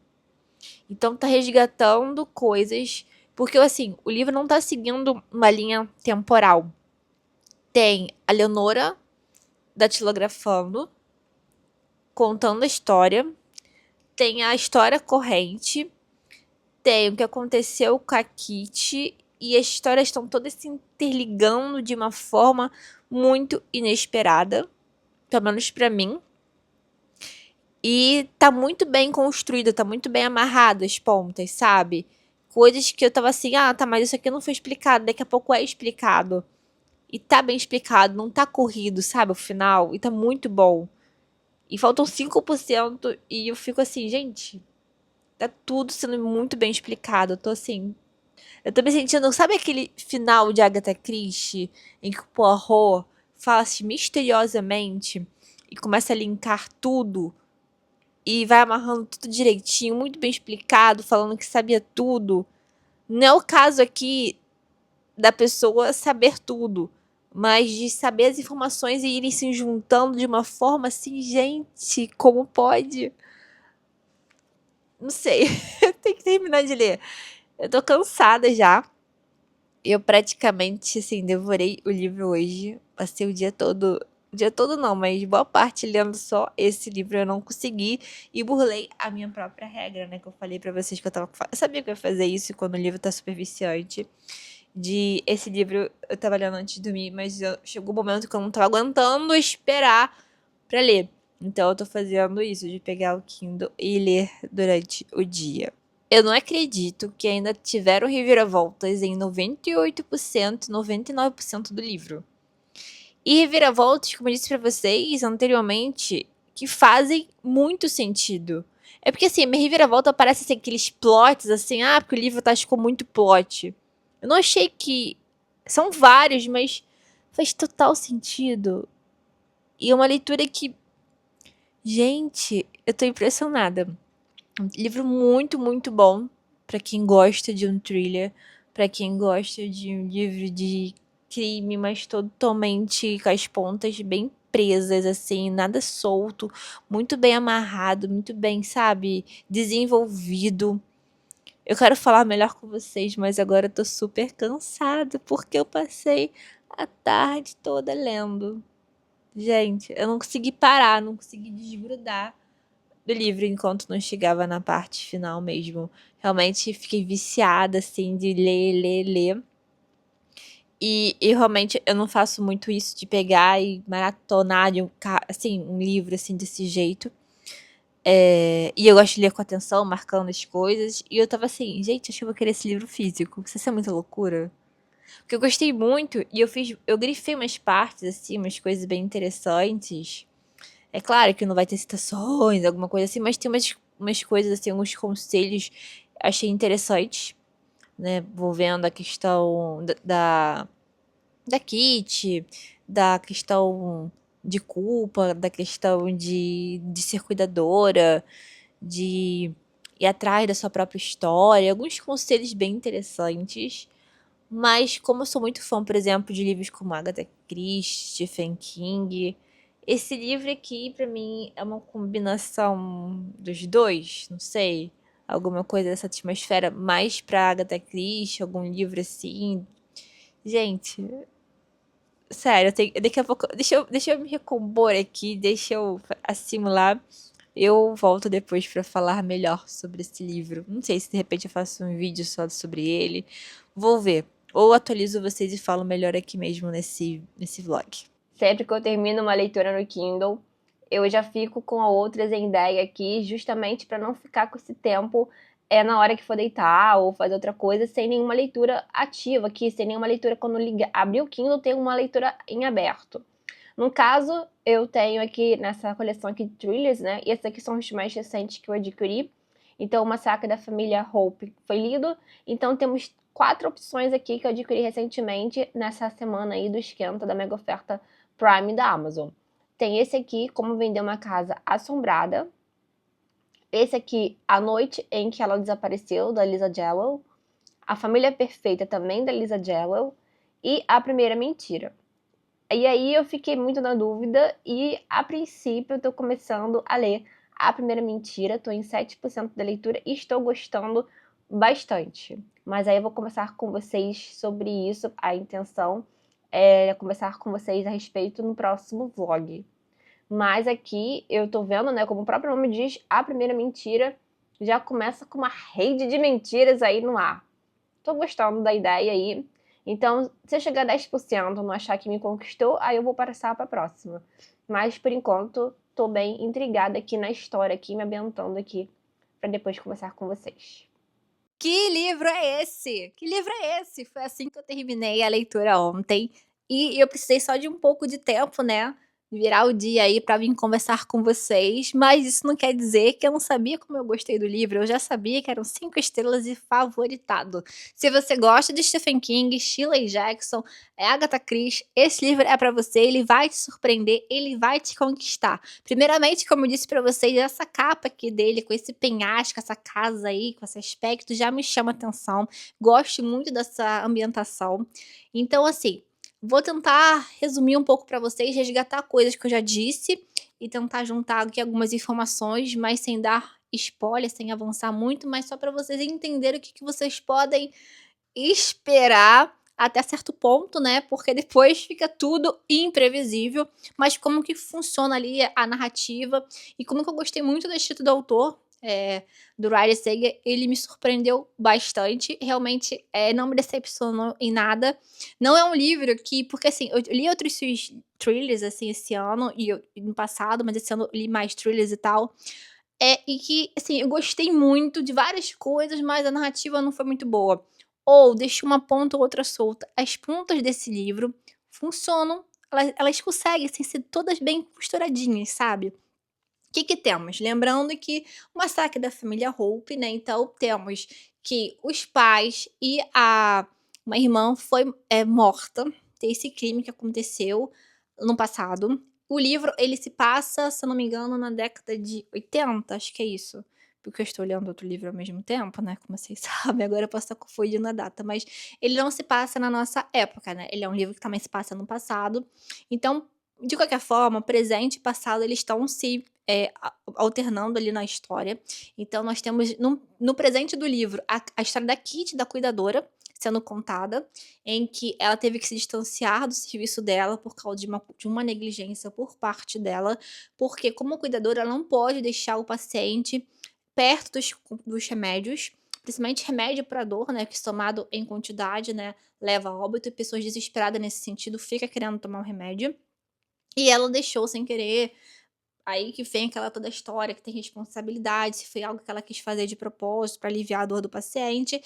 Então tá resgatando coisas. Porque, assim, o livro não tá seguindo uma linha temporal. Tem a Leonora datilografando, contando a história. Tem a história corrente. Tem o que aconteceu com a Kitty. E as histórias estão todas se interligando de uma forma muito inesperada. Pelo menos pra mim. E tá muito bem construído, tá muito bem amarrado as pontas, sabe? Coisas que eu tava assim, tá, mas isso aqui não foi explicado, daqui a pouco é explicado. E tá bem explicado, não tá corrido, sabe, o final. E tá muito bom. E faltam 5% e eu fico assim, gente, Tá tudo sendo muito bem explicado. Eu tô me sentindo, sabe aquele final de Agatha Christie em que o Poirot fala assim misteriosamente e começa a linkar tudo e vai amarrando tudo direitinho, muito bem explicado, falando que sabia tudo. Não é o caso aqui da pessoa saber tudo, mas de saber as informações e irem se juntando de uma forma assim, gente, como pode? Não sei, tem que terminar de ler. Eu tô cansada já. Eu praticamente, assim, devorei o livro hoje. Passei o dia todo não, mas boa parte lendo só esse livro. Eu não consegui e burlei a minha própria regra, né? Que eu falei pra vocês que eu sabia que eu ia fazer isso quando o livro tá super viciante. De esse livro eu tava lendo antes de dormir, mas chegou o um momento que eu não tava aguentando esperar pra ler. Então eu tô fazendo isso, de pegar o Kindle e ler durante o dia. Eu não acredito que ainda tiveram reviravoltas em 98%, 99% do livro. E reviravoltas, como eu disse pra vocês anteriormente, que fazem muito sentido. É porque assim, minha reviravolta parece assim, aqueles plots assim, porque o livro tá com muito plot. Eu não achei que. São vários, mas faz total sentido. E é uma leitura que. Gente, eu tô impressionada. Um livro muito, muito bom pra quem gosta de um thriller, pra quem gosta de um livro de crime, mas totalmente com as pontas bem presas, assim, nada solto, muito bem amarrado, muito bem, sabe, desenvolvido. Eu quero falar melhor com vocês, mas agora eu tô super cansada porque eu passei a tarde toda lendo. Gente, eu não consegui parar, não consegui desgrudar do livro enquanto não chegava na parte final mesmo. Realmente fiquei viciada, assim, de ler, ler, ler. E realmente eu não faço muito isso de pegar e maratonar de assim, um livro assim desse jeito. E eu gosto de ler com atenção, marcando as coisas. E eu tava assim, gente, acho que eu vou querer esse livro físico. Isso é muita loucura. Porque eu gostei muito e eu grifei umas partes, assim, umas coisas bem interessantes. É claro que não vai ter citações, alguma coisa assim, mas tem umas coisas, assim, alguns conselhos achei interessantes, né? Envolvendo a questão da Kitty, da questão de culpa, da questão de ser cuidadora, de ir atrás da sua própria história, alguns conselhos bem interessantes. Mas como eu sou muito fã, por exemplo, de livros como Agatha Christie, Stephen King, esse livro aqui pra mim é uma combinação dos dois, não sei, alguma coisa dessa atmosfera mais pra Agatha Christie, algum livro assim. Gente, sério, daqui a pouco, deixa eu me recompor aqui, deixa eu assimilar. Eu volto depois pra falar melhor sobre esse livro. Não sei se de repente eu faço um vídeo só sobre ele. Vou ver. Ou atualizo vocês e falo melhor aqui mesmo nesse vlog. Sempre que eu termino uma leitura no Kindle, eu já fico com outras em ideia aqui, justamente para não ficar com esse tempo na hora que for deitar ou fazer outra coisa, sem nenhuma leitura ativa aqui, sem nenhuma leitura quando abrir o Kindle, tem uma leitura em aberto. No caso, eu tenho aqui nessa coleção aqui de thrillers, né? E esses aqui são os mais recentes que eu adquiri. Então, o Massacre da Família Hope foi lido. Então, temos 4 opções aqui que eu adquiri recentemente nessa semana aí do esquenta da mega oferta Prime da Amazon. Tem esse aqui, Como Vender uma Casa Assombrada. Esse aqui, A Noite em que Ela Desapareceu, da Lisa Jewell. A Família Perfeita, também da Lisa Jewell. E A Primeira Mentira. E aí eu fiquei muito na dúvida e, a princípio, eu tô começando a ler A Primeira Mentira, tô em 7% da leitura e estou gostando bastante. Mas aí eu vou conversar com vocês sobre isso, a intenção é conversar com vocês a respeito no próximo vlog. Mas aqui eu tô vendo, né, como o próprio nome diz, A Primeira Mentira já começa com uma rede de mentiras aí no ar. Tô gostando da ideia aí. Então, se eu chegar a 10% e não achar que me conquistou, aí eu vou passar para a próxima. Mas, por enquanto, tô bem intrigada aqui na história, aqui, me ambientando aqui, para depois conversar com vocês. Que livro é esse? Que livro é esse? Foi assim que eu terminei a leitura ontem. E eu precisei só de um pouco de tempo, né? virar o dia aí pra vir conversar com vocês, mas isso não quer dizer que eu não sabia como eu gostei do livro, eu já sabia que eram 5 estrelas e favoritado. Se você gosta de Stephen King, Shirley Jackson, Agatha Christie, esse livro é pra você, ele vai te surpreender, ele vai te conquistar. Primeiramente, como eu disse pra vocês, essa capa aqui dele, com esse penhasco, essa casa aí, com esse aspecto, já me chama atenção. Gosto muito dessa ambientação. Então, assim, vou tentar resumir um pouco para vocês, resgatar coisas que eu já disse e tentar juntar aqui algumas informações, mas sem dar spoiler, sem avançar muito, mas só para vocês entenderem o que vocês podem esperar até certo ponto, né? Porque depois fica tudo imprevisível, mas como que funciona ali a narrativa e como que eu gostei muito do estilo do autor, do Riley Sager, ele me surpreendeu bastante, realmente não me decepcionou em nada. Não é um livro que, porque assim, eu li outros thrillers assim esse ano e no passado, mas esse ano eu li mais thrillers e tal. E que, assim, eu gostei muito de várias coisas, mas a narrativa não foi muito boa. Ou deixou uma ponta ou outra solta. As pontas desse livro funcionam, elas conseguem, assim, ser todas bem costuradinhas, sabe. O que que temos? Lembrando que o massacre da família Hope, né, então temos que os pais e uma irmã foi, morta, desse crime que aconteceu no passado. O livro, ele se passa, se eu não me engano, na década de 80, acho que é isso, porque eu estou lendo outro livro ao mesmo tempo, né, como vocês sabem, agora eu posso estar confundindo a data, mas ele não se passa na nossa época, né, ele é um livro que também se passa no passado. Então, de qualquer forma, presente e passado eles estão se alternando ali na história. Então nós temos no presente do livro a história da Kitty, da cuidadora, sendo contada, em que ela teve que se distanciar do serviço dela por causa de uma negligência por parte dela, porque como cuidadora ela não pode deixar o paciente perto dos remédios, principalmente remédio para dor, né, que tomado em quantidade, né, leva a óbito e pessoas desesperadas nesse sentido fica querendo tomar o remédio. E ela deixou sem querer, aí que vem aquela toda história que tem responsabilidade, se foi algo que ela quis fazer de propósito para aliviar a dor do paciente,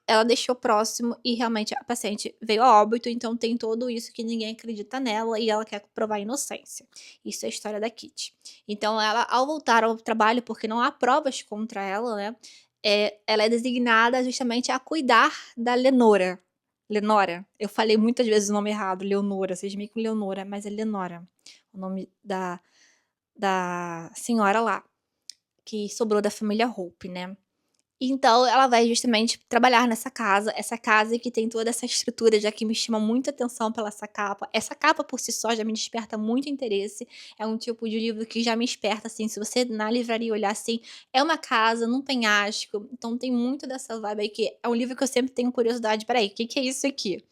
ela deixou próximo e realmente a paciente veio a óbito, então tem tudo isso que ninguém acredita nela e ela quer provar a inocência. Isso é a história da Kitty. Então ela, ao voltar ao trabalho, porque não há provas contra ela, né, ela é designada justamente a cuidar da Lenora. Eu falei muitas vezes o nome errado, Leonora, vocês me com Leonora, mas é Lenora, o nome da senhora lá, que sobrou da família Hope, né. Então ela vai justamente trabalhar nessa casa, essa casa que tem toda essa estrutura, já que me chama muita atenção pela essa capa. Essa capa por si só já me desperta muito interesse, é um tipo de livro que já me esperta, assim, se você na livraria olhar, assim, é uma casa num penhasco, então tem muito dessa vibe aí que é um livro que eu sempre tenho curiosidade: "Espera aí, que é isso aqui?".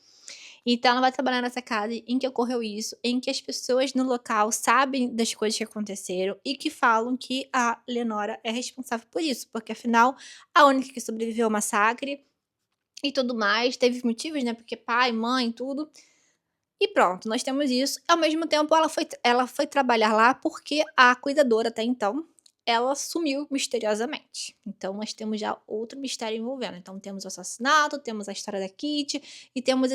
Então ela vai trabalhar nessa casa em que ocorreu isso, em que as pessoas no local sabem das coisas que aconteceram e que falam que a Lenora é responsável por isso, porque afinal a única que sobreviveu ao massacre e tudo mais, teve motivos, né, porque pai, mãe, tudo, e pronto, nós temos isso. Ao mesmo tempo, ela foi trabalhar lá porque a cuidadora, até então, ela sumiu misteriosamente. Então nós temos já outro mistério envolvendo. Então temos o assassinato, temos a história da Kitty e temos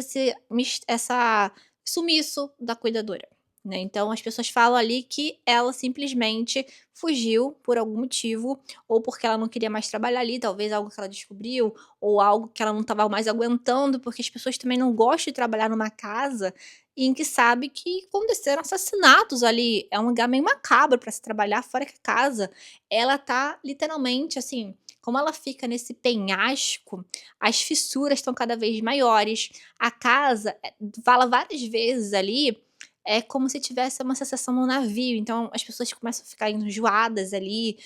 essa sumiço da cuidadora, né. Então as pessoas falam ali que ela simplesmente fugiu por algum motivo, ou porque ela não queria mais trabalhar ali, talvez algo que ela descobriu, ou algo que ela não estava mais aguentando, porque as pessoas também não gostam de trabalhar numa casa em que sabe que aconteceram assassinatos ali, é um lugar meio macabro para se trabalhar, fora que a casa, ela tá literalmente, assim, como ela fica nesse penhasco, as fissuras estão cada vez maiores, a casa, fala várias vezes ali, é como se tivesse uma sensação no navio, então as pessoas começam a ficar enjoadas ali,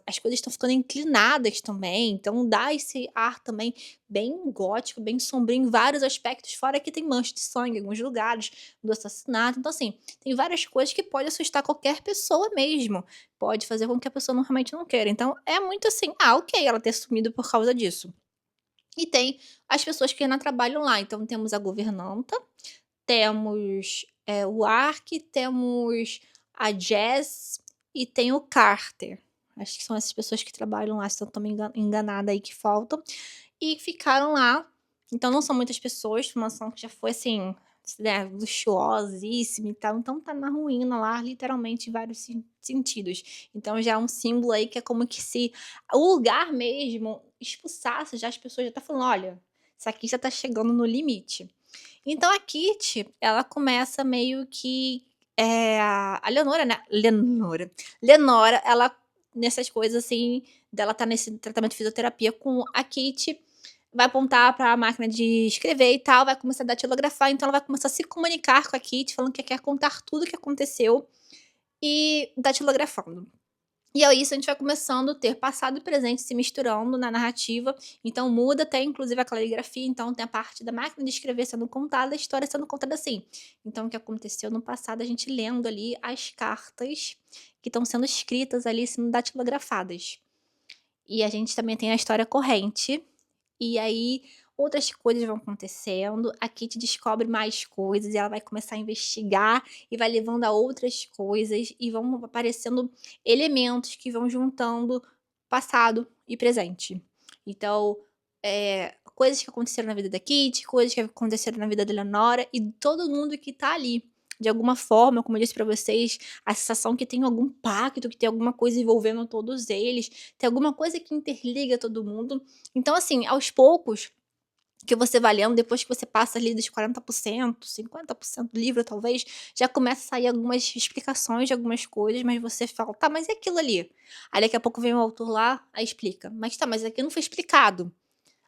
as coisas estão ficando inclinadas também, então dá esse ar também bem gótico, bem sombrio em vários aspectos, fora que tem mancha de sangue em alguns lugares do assassinato. Então, assim, tem várias coisas que pode assustar qualquer pessoa mesmo. Pode fazer com que a pessoa realmente não queira. Então, é muito assim, ok, ela ter sumido por causa disso. E tem as pessoas que ainda trabalham lá. Então, temos a governanta, temos o Ark, temos a Jess e tem o Carter. Acho que são essas pessoas que trabalham lá, se eu não tô me enganada aí, que faltam. E ficaram lá, então não são muitas pessoas, uma ação que já foi, assim, né, luxuosíssima e tal, então tá na ruína lá, literalmente, em vários sentidos. Então já é um símbolo aí que é como que se o lugar mesmo expulsasse, já as pessoas já tá falando: "Olha, isso aqui já tá chegando no limite". Então a Kitty, ela começa meio que, a Leonora, né, Lenora, ela nessas coisas, assim, dela tá nesse tratamento de fisioterapia com a Kitty, vai apontar para a máquina de escrever e tal, vai começar a datilografar, então ela vai começar a se comunicar com a Kitty, falando que quer contar tudo o que aconteceu e datilografando. E aí isso a gente vai começando a ter passado e presente se misturando na narrativa, então muda até inclusive a caligrafia, então tem a parte da máquina de escrever sendo contada, a história sendo contada assim. Então o que aconteceu no passado, a gente lendo ali as cartas que estão sendo escritas ali, sendo datilografadas. E a gente também tem a história corrente, e aí outras coisas vão acontecendo, a Kitty descobre mais coisas e ela vai começar a investigar e vai levando a outras coisas e vão aparecendo elementos que vão juntando passado e presente. Então, coisas que aconteceram na vida da Kitty, coisas que aconteceram na vida da Eleonora e todo mundo que tá ali. De alguma forma, como eu disse pra vocês, a sensação que tem algum pacto, que tem alguma coisa envolvendo todos eles, tem alguma coisa que interliga todo mundo. Então, assim, aos poucos que você vai lendo, depois que você passa ali dos 40%, 50% do livro talvez, já começa a sair algumas explicações de algumas coisas, mas você fala: "Tá, mas e aquilo ali?". Aí daqui a pouco vem o autor lá, aí explica: "Mas tá, mas aqui não foi explicado".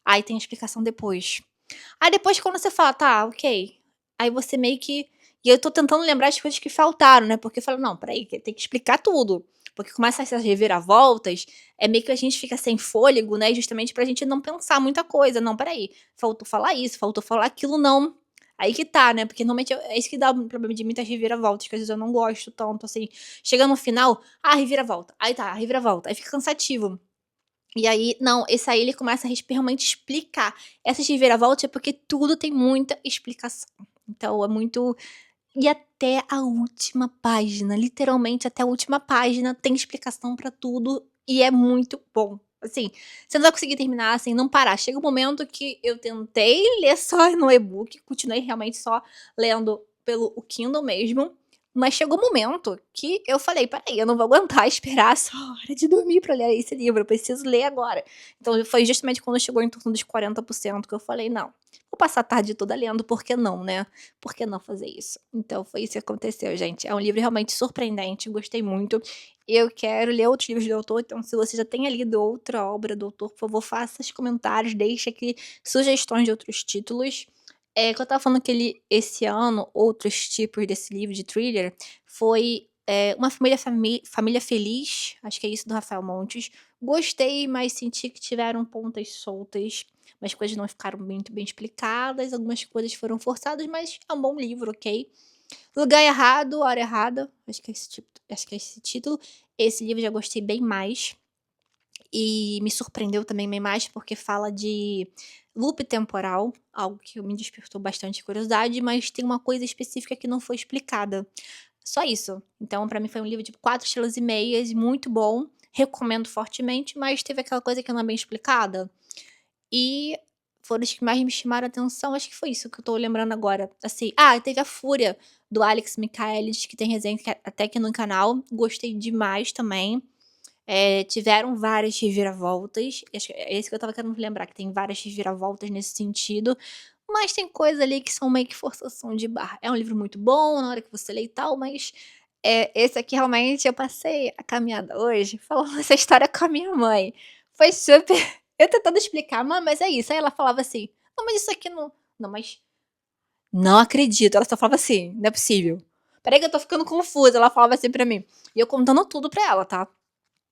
Aí tem a explicação depois. Aí depois quando você fala: "Tá, ok", aí você meio que e eu tô tentando lembrar as coisas que faltaram, né, porque eu falo: "Não, espera aí, que tem que explicar tudo", porque começa essas reviravoltas, é meio que a gente fica sem fôlego, né, justamente pra gente não pensar muita coisa. "Não, espera aí, faltou falar isso, faltou falar aquilo", não. Aí que tá, né, porque normalmente é isso que dá um problema de muitas reviravoltas, que às vezes eu não gosto tanto, assim. Chega no final, reviravolta, aí tá, reviravolta, aí fica cansativo. E aí não, esse aí ele começa a realmente explicar. Essas reviravoltas é porque tudo tem muita explicação. Então é muito e até a última página, literalmente até a última página tem explicação pra tudo e é muito bom. Assim, você não vai conseguir terminar sem não parar. Chega um momento que eu tentei ler só no e-book, continuei realmente só lendo pelo o Kindle mesmo, mas chegou um momento que eu falei: "Espera aí, eu não vou aguentar esperar essa hora de dormir pra ler esse livro, eu preciso ler agora". Então foi justamente quando chegou em torno dos 40% que eu falei: "Não, vou passar a tarde toda lendo, por que não, né? Por que não fazer isso?". Então foi isso que aconteceu, gente. É um livro realmente surpreendente, gostei muito. Eu quero ler outros livros do autor, então se você já tenha lido outra obra do autor, por favor, faça os comentários, deixe aqui sugestões de outros títulos. Que eu estava falando que ele esse ano, outros tipos desse livro de thriller, foi, Uma Família Feliz, acho que é isso do Rafael Montes. Gostei, mas senti que tiveram pontas soltas, umas coisas não ficaram muito bem explicadas, algumas coisas foram forçadas, mas é um bom livro, ok. Lugar Errado, Hora Errada, acho que é esse título. Esse livro eu já gostei bem mais. E me surpreendeu também bem mais, porque fala de loop temporal, algo que me despertou bastante curiosidade, mas tem uma coisa específica que não foi explicada. Só isso. Então, pra mim foi um livro de 4 estrelas e meias, muito bom, recomendo fortemente, mas teve aquela coisa que não é bem explicada. E foram os que mais me chamaram a atenção, acho que foi isso que eu tô lembrando agora. Assim, teve a Fúria, do Alex Michaelides, que tem resenha até aqui no canal, gostei demais também. Tiveram várias reviravoltas, acho que é esse que eu estava querendo lembrar, que tem várias reviravoltas nesse sentido, mas tem coisas ali que são meio que forçação de barra. É um livro muito bom na hora que você lê e tal, mas, esse aqui realmente eu passei a caminhada hoje falando essa história com a minha mãe. Foi super eu tentando explicar: "Mãe, mas é isso", aí ela falava assim: "Não, mas isso aqui não, mas não acredito", ela só falava assim: "Não é possível. Espera aí que eu tô ficando confusa", ela falava assim pra mim, e eu contando tudo pra ela, tá?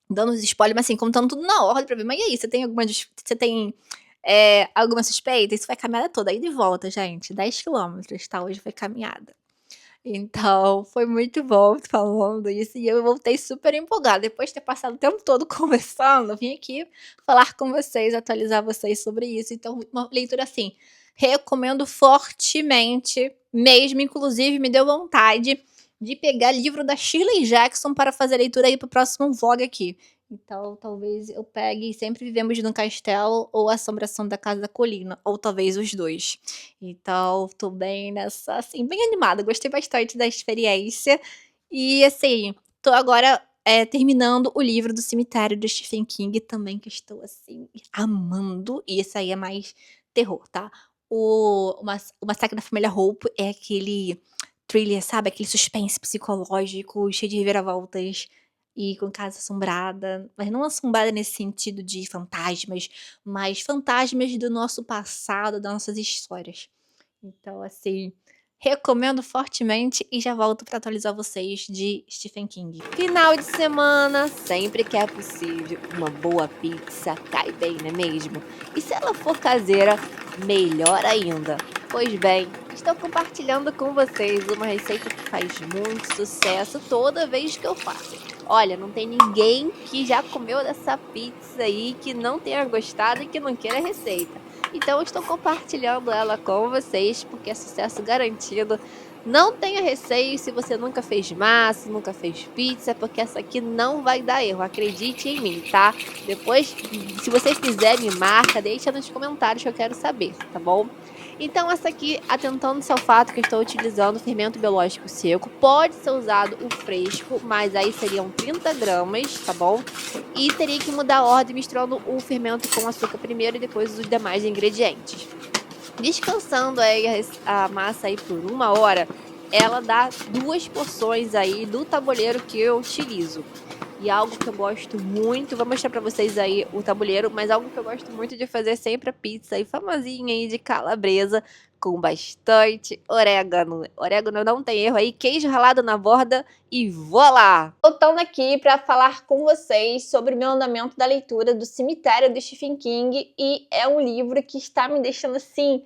Dando os spoilers, mas assim, contando tudo na ordem pra ver. "Mas e aí, você tem, alguma suspeita?". Isso foi a caminhada toda, ida e volta, gente, 10 quilômetros, tá, hoje foi caminhada. Então, foi muito bom falando isso e eu voltei super empolgada. Depois de ter passado o tempo todo conversando, eu vim aqui falar com vocês, atualizar vocês sobre isso. Então, uma leitura assim, recomendo fortemente mesmo, inclusive me deu vontade de pegar livro da Shirley Jackson para fazer leitura aí para o próximo vlog aqui. Então talvez eu pegue Sempre Vivemos no Castelo ou Assombração da Casa da Colina, ou talvez os 2. Então tô bem nessa, assim, bem animada, gostei bastante da experiência. E assim, tô agora, terminando o livro do Cemitério do Stephen King também, que estou, assim, amando, e esse aí é mais terror, tá. O Massacre da Família Hope é aquele thriller, sabe, aquele suspense psicológico cheio de reviravoltas e com casa assombrada, mas não assombrada nesse sentido de fantasmas, mas fantasmas do nosso passado, das nossas histórias. Então, assim, recomendo fortemente e já volto para atualizar vocês de Stephen King. Final de semana, sempre que é possível, uma boa pizza cai bem, não é mesmo? E se ela for caseira, melhor ainda. Pois bem, estou compartilhando com vocês uma receita que faz muito sucesso toda vez que eu faço. Olha, não tem ninguém que já comeu dessa pizza aí que não tenha gostado e que não queira a receita. Então eu estou compartilhando ela com vocês, porque é sucesso garantido. Não tenha receio se você nunca fez massa, nunca fez pizza, porque essa aqui não vai dar erro, acredite em mim, tá? Depois, se você fizer, me marca, deixa nos comentários que eu quero saber, tá bom? Então essa aqui, atentando-se ao fato que eu estou utilizando fermento biológico seco, pode ser usado o fresco, mas aí seriam 30 gramas, tá bom? E teria que mudar a ordem misturando o fermento com açúcar primeiro e depois os demais ingredientes. Descansando aí a massa aí por 1 hora, ela dá 2 porções aí do tabuleiro que eu utilizo. E algo que eu gosto muito, vou mostrar pra vocês aí o tabuleiro, mas algo que eu gosto muito de fazer é sempre a pizza aí famosinha aí de calabresa, com bastante orégano. Orégano não tem erro aí, queijo ralado na borda e voilá! Voltando aqui para falar com vocês sobre o meu andamento da leitura do Cemitério do Stephen King, e é um livro que está me deixando assim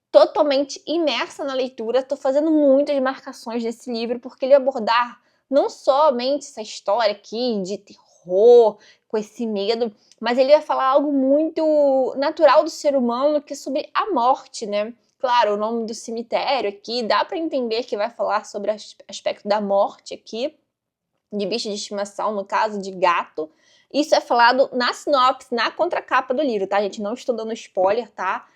totalmente imersa na leitura. Estou fazendo muitas marcações desse livro porque ele abordar não somente essa história aqui de terror, com esse medo, mas ele vai falar algo muito natural do ser humano, que é sobre a morte, né? Claro, o nome do cemitério aqui dá para entender que vai falar sobre o aspecto da morte aqui, de bicho de estimação, no caso de gato. Isso é falado na sinopse, na contracapa do livro, tá, gente? Não estou dando spoiler, tá?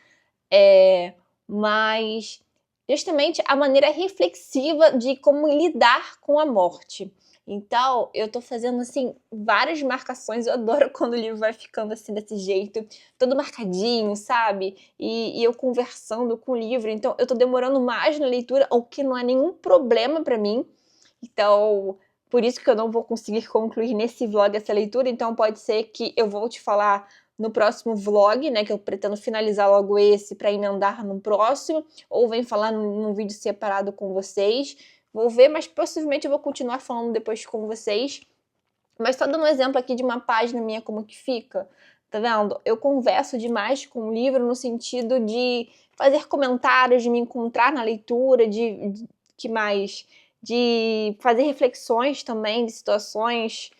Mas justamente a maneira reflexiva de como lidar com a morte. Então, eu tô fazendo, assim, várias marcações. Eu adoro quando o livro vai ficando assim, desse jeito, todo marcadinho, sabe? E eu conversando com o livro. Então, eu tô demorando mais na leitura, o que não é nenhum problema pra mim. Então, por isso que eu não vou conseguir concluir nesse vlog essa leitura. Então, pode ser que eu volte a falar no próximo vlog, né, que eu pretendo finalizar logo esse para emendar no próximo, ou venho falar num vídeo separado com vocês. Vou ver, mas possivelmente eu vou continuar falando depois com vocês. Mas só dando um exemplo aqui de uma página minha, como que fica, tá vendo? Eu converso demais com o livro no sentido de fazer comentários, de me encontrar na leitura, que mais? De fazer reflexões também de situações.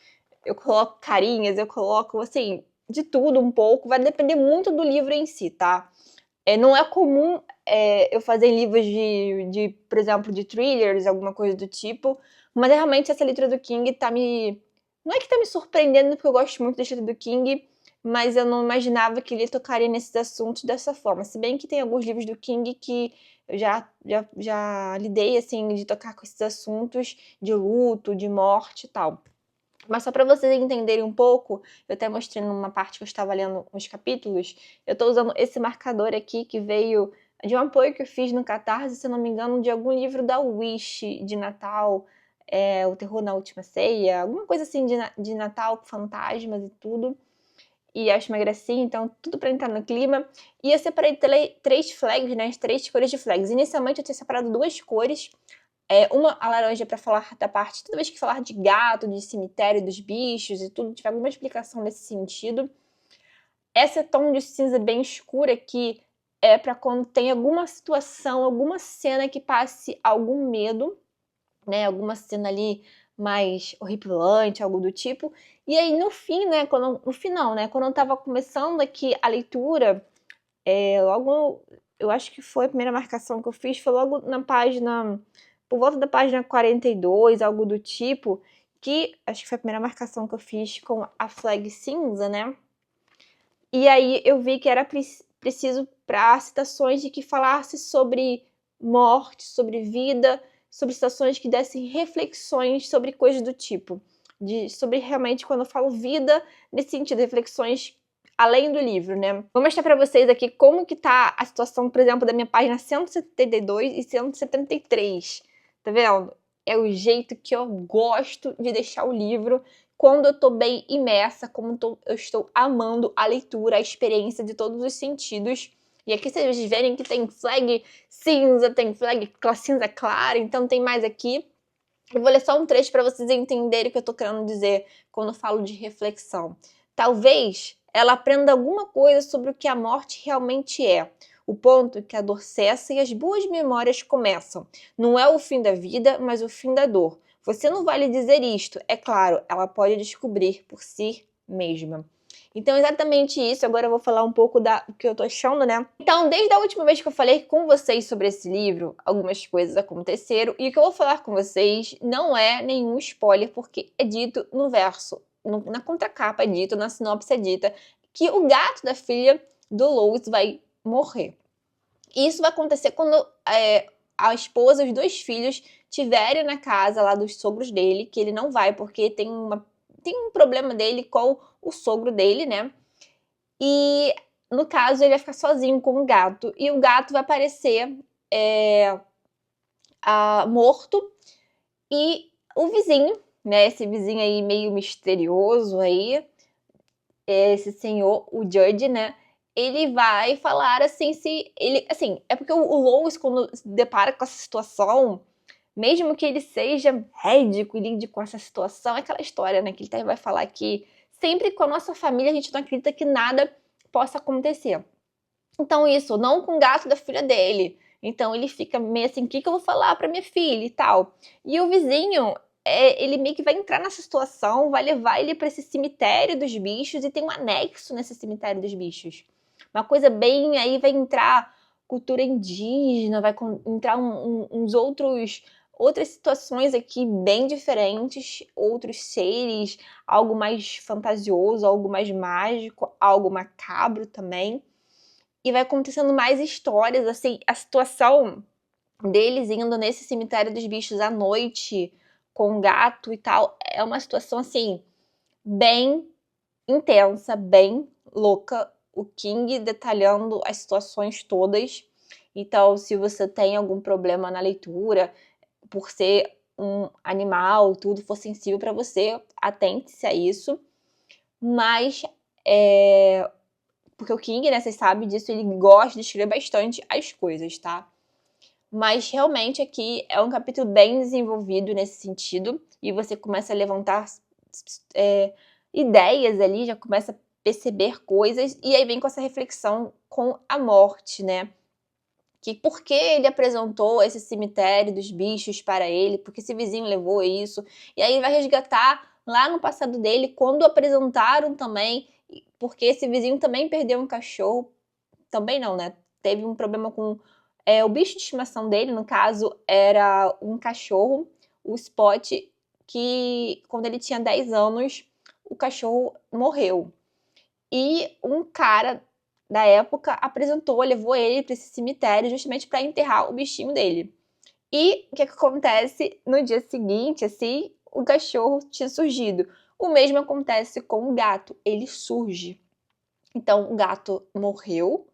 Eu coloco carinhas, eu coloco, assim, de tudo um pouco. Vai depender muito do livro em si, tá? Não é comum eu fazer livros por exemplo, de thrillers, alguma coisa do tipo, mas realmente essa leitura do King tá me... Não é que tá me surpreendendo, porque eu gosto muito da história do King, mas eu não imaginava que ele tocaria nesses assuntos dessa forma. Se bem que tem alguns livros do King que eu já lidei, assim, de tocar com esses assuntos de luto, de morte e tal. Mas só para vocês entenderem um pouco, eu até mostrei numa parte que eu estava lendo uns capítulos, eu estou usando esse marcador aqui que veio de um apoio que eu fiz no Catarse, se eu não me engano, de algum livro da Wish de Natal, O Terror na Última Ceia, alguma coisa assim de Natal, com fantasmas e tudo. E acho uma gracinha, então tudo para entrar no clima. E eu separei 3 flags, né, as 3 cores de flags. Inicialmente eu tinha separado 2 cores, uma a laranja para falar da parte, toda vez que falar de gato, de cemitério, dos bichos e tudo, tiver alguma explicação nesse sentido. Essa tom de cinza bem escura aqui é para quando tem alguma situação, alguma cena que passe algum medo, né, alguma cena ali mais horripilante, algo do tipo. E aí no fim, né, no final, né, quando eu tava começando aqui a leitura, logo, eu acho que foi a primeira marcação que eu fiz, foi logo na página, por volta da página 42, algo do tipo, aqui, acho que foi a primeira marcação que eu fiz com a flag cinza, né? E aí eu vi que era preciso para citações de que falasse sobre morte, sobre vida, sobre situações que dessem reflexões sobre coisas do tipo. Sobre realmente, quando eu falo vida, nesse sentido, reflexões além do livro, né? Vou mostrar pra vocês aqui como que tá a situação, por exemplo, da minha página 172 e 173. Tá vendo? É o jeito que eu gosto de deixar o livro quando eu tô bem imersa, eu estou amando a leitura, a experiência de todos os sentidos. E aqui vocês verem que tem flag cinza, tem flag cinza clara, então tem mais aqui. Eu vou ler só um trecho para vocês entenderem o que eu tô querendo dizer quando eu falo de reflexão. Talvez ela aprenda alguma coisa sobre o que a morte realmente é. O ponto é que a dor cessa e as boas memórias começam. Não é o fim da vida, mas o fim da dor. Você não vai lhe dizer isto, é claro, ela pode descobrir por si mesma. Então, exatamente isso. Agora eu vou falar um pouco do que eu tô achando, né? Então, desde a última vez que eu falei com vocês sobre esse livro, algumas coisas aconteceram. E o que eu vou falar com vocês não é nenhum spoiler, porque é dito no verso, na contracapa é dito, na sinopse é dita, que o gato da filha do Louis vai morrer. E isso vai acontecer quando a esposa e os dois filhos estiverem na casa lá dos sogros dele, que ele não vai porque tem um problema dele com o sogro dele, né? E no caso ele vai ficar sozinho com o gato e o gato vai aparecer morto, e o vizinho, né? Esse vizinho aí meio misterioso aí, esse senhor, o Judge, né? Ele vai falar assim, se ele, assim, é porque o Lois, quando se depara com essa situação, mesmo que ele seja médico e lide com essa situação, é aquela história, né, que ele vai falar que sempre com a nossa família a gente não acredita que nada possa acontecer. Então isso, não com o gato da filha dele. Então ele fica meio assim, o que eu vou falar pra minha filha e tal. E o vizinho, ele meio que vai entrar nessa situação, vai levar ele pra esse cemitério dos bichos e tem um anexo nesse cemitério dos bichos. Uma coisa bem, aí vai entrar cultura indígena, vai entrar outras situações aqui bem diferentes, outros seres, algo mais fantasioso, algo mais mágico, algo macabro também. E vai acontecendo mais histórias, assim, a situação deles indo nesse cemitério dos bichos à noite, com o gato e tal, é uma situação, assim, bem intensa, bem louca. O King detalhando as situações todas. Então, se você tem algum problema na leitura, por ser um animal, tudo for sensível para você, atente-se a isso. Mas, porque o King, né, vocês sabem disso, ele gosta de escrever bastante as coisas, tá? Mas realmente aqui é um capítulo bem desenvolvido nesse sentido, e você começa a levantar ideias ali, já começa a perceber coisas, e aí vem com essa reflexão com a morte, né? Que por que ele apresentou esse cemitério dos bichos para ele, porque esse vizinho levou isso, e aí vai resgatar lá no passado dele, quando apresentaram também, porque esse vizinho também perdeu um cachorro, também não, né? Teve um problema com o bicho de estimação dele, no caso, era um cachorro, o Spot, que quando ele tinha 10 anos, o cachorro morreu. E um cara da época levou ele para esse cemitério justamente para enterrar o bichinho dele. E o que acontece no dia seguinte, assim, o cachorro tinha surgido. O mesmo acontece com o gato, ele surge. Então o gato morreu,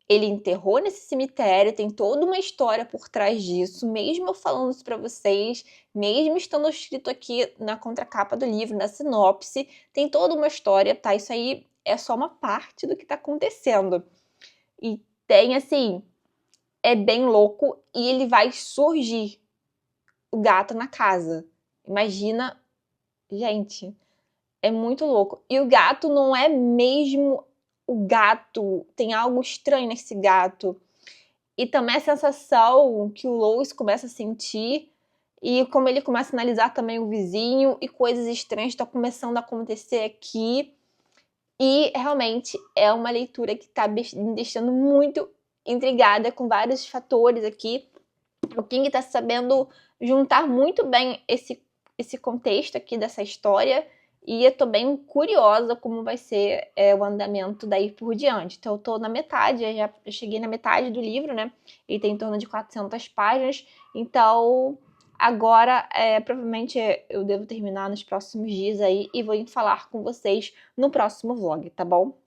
ele enterrou nesse cemitério, tem toda uma história por trás disso, mesmo eu falando isso pra vocês, mesmo estando escrito aqui na contracapa do livro, na sinopse, tem toda uma história, tá? Isso aí é só uma parte do que tá acontecendo. E tem, assim, é bem louco, e ele vai surgir, o gato na casa. Imagina, gente, é muito louco. E o gato não é mesmo o gato, tem algo estranho nesse gato. E também a sensação que o Lois começa a sentir, e como ele começa a analisar também o vizinho, e coisas estranhas estão começando a acontecer aqui. E realmente é uma leitura que está me deixando muito intrigada com vários fatores aqui. O King está sabendo juntar muito bem esse esse contexto aqui dessa história e eu tô bem curiosa como vai ser o andamento daí por diante. Então eu tô na metade, eu já cheguei na metade do livro, né? Ele tem em torno de 400 páginas, então agora provavelmente eu devo terminar nos próximos dias aí e vou falar com vocês no próximo vlog, tá bom?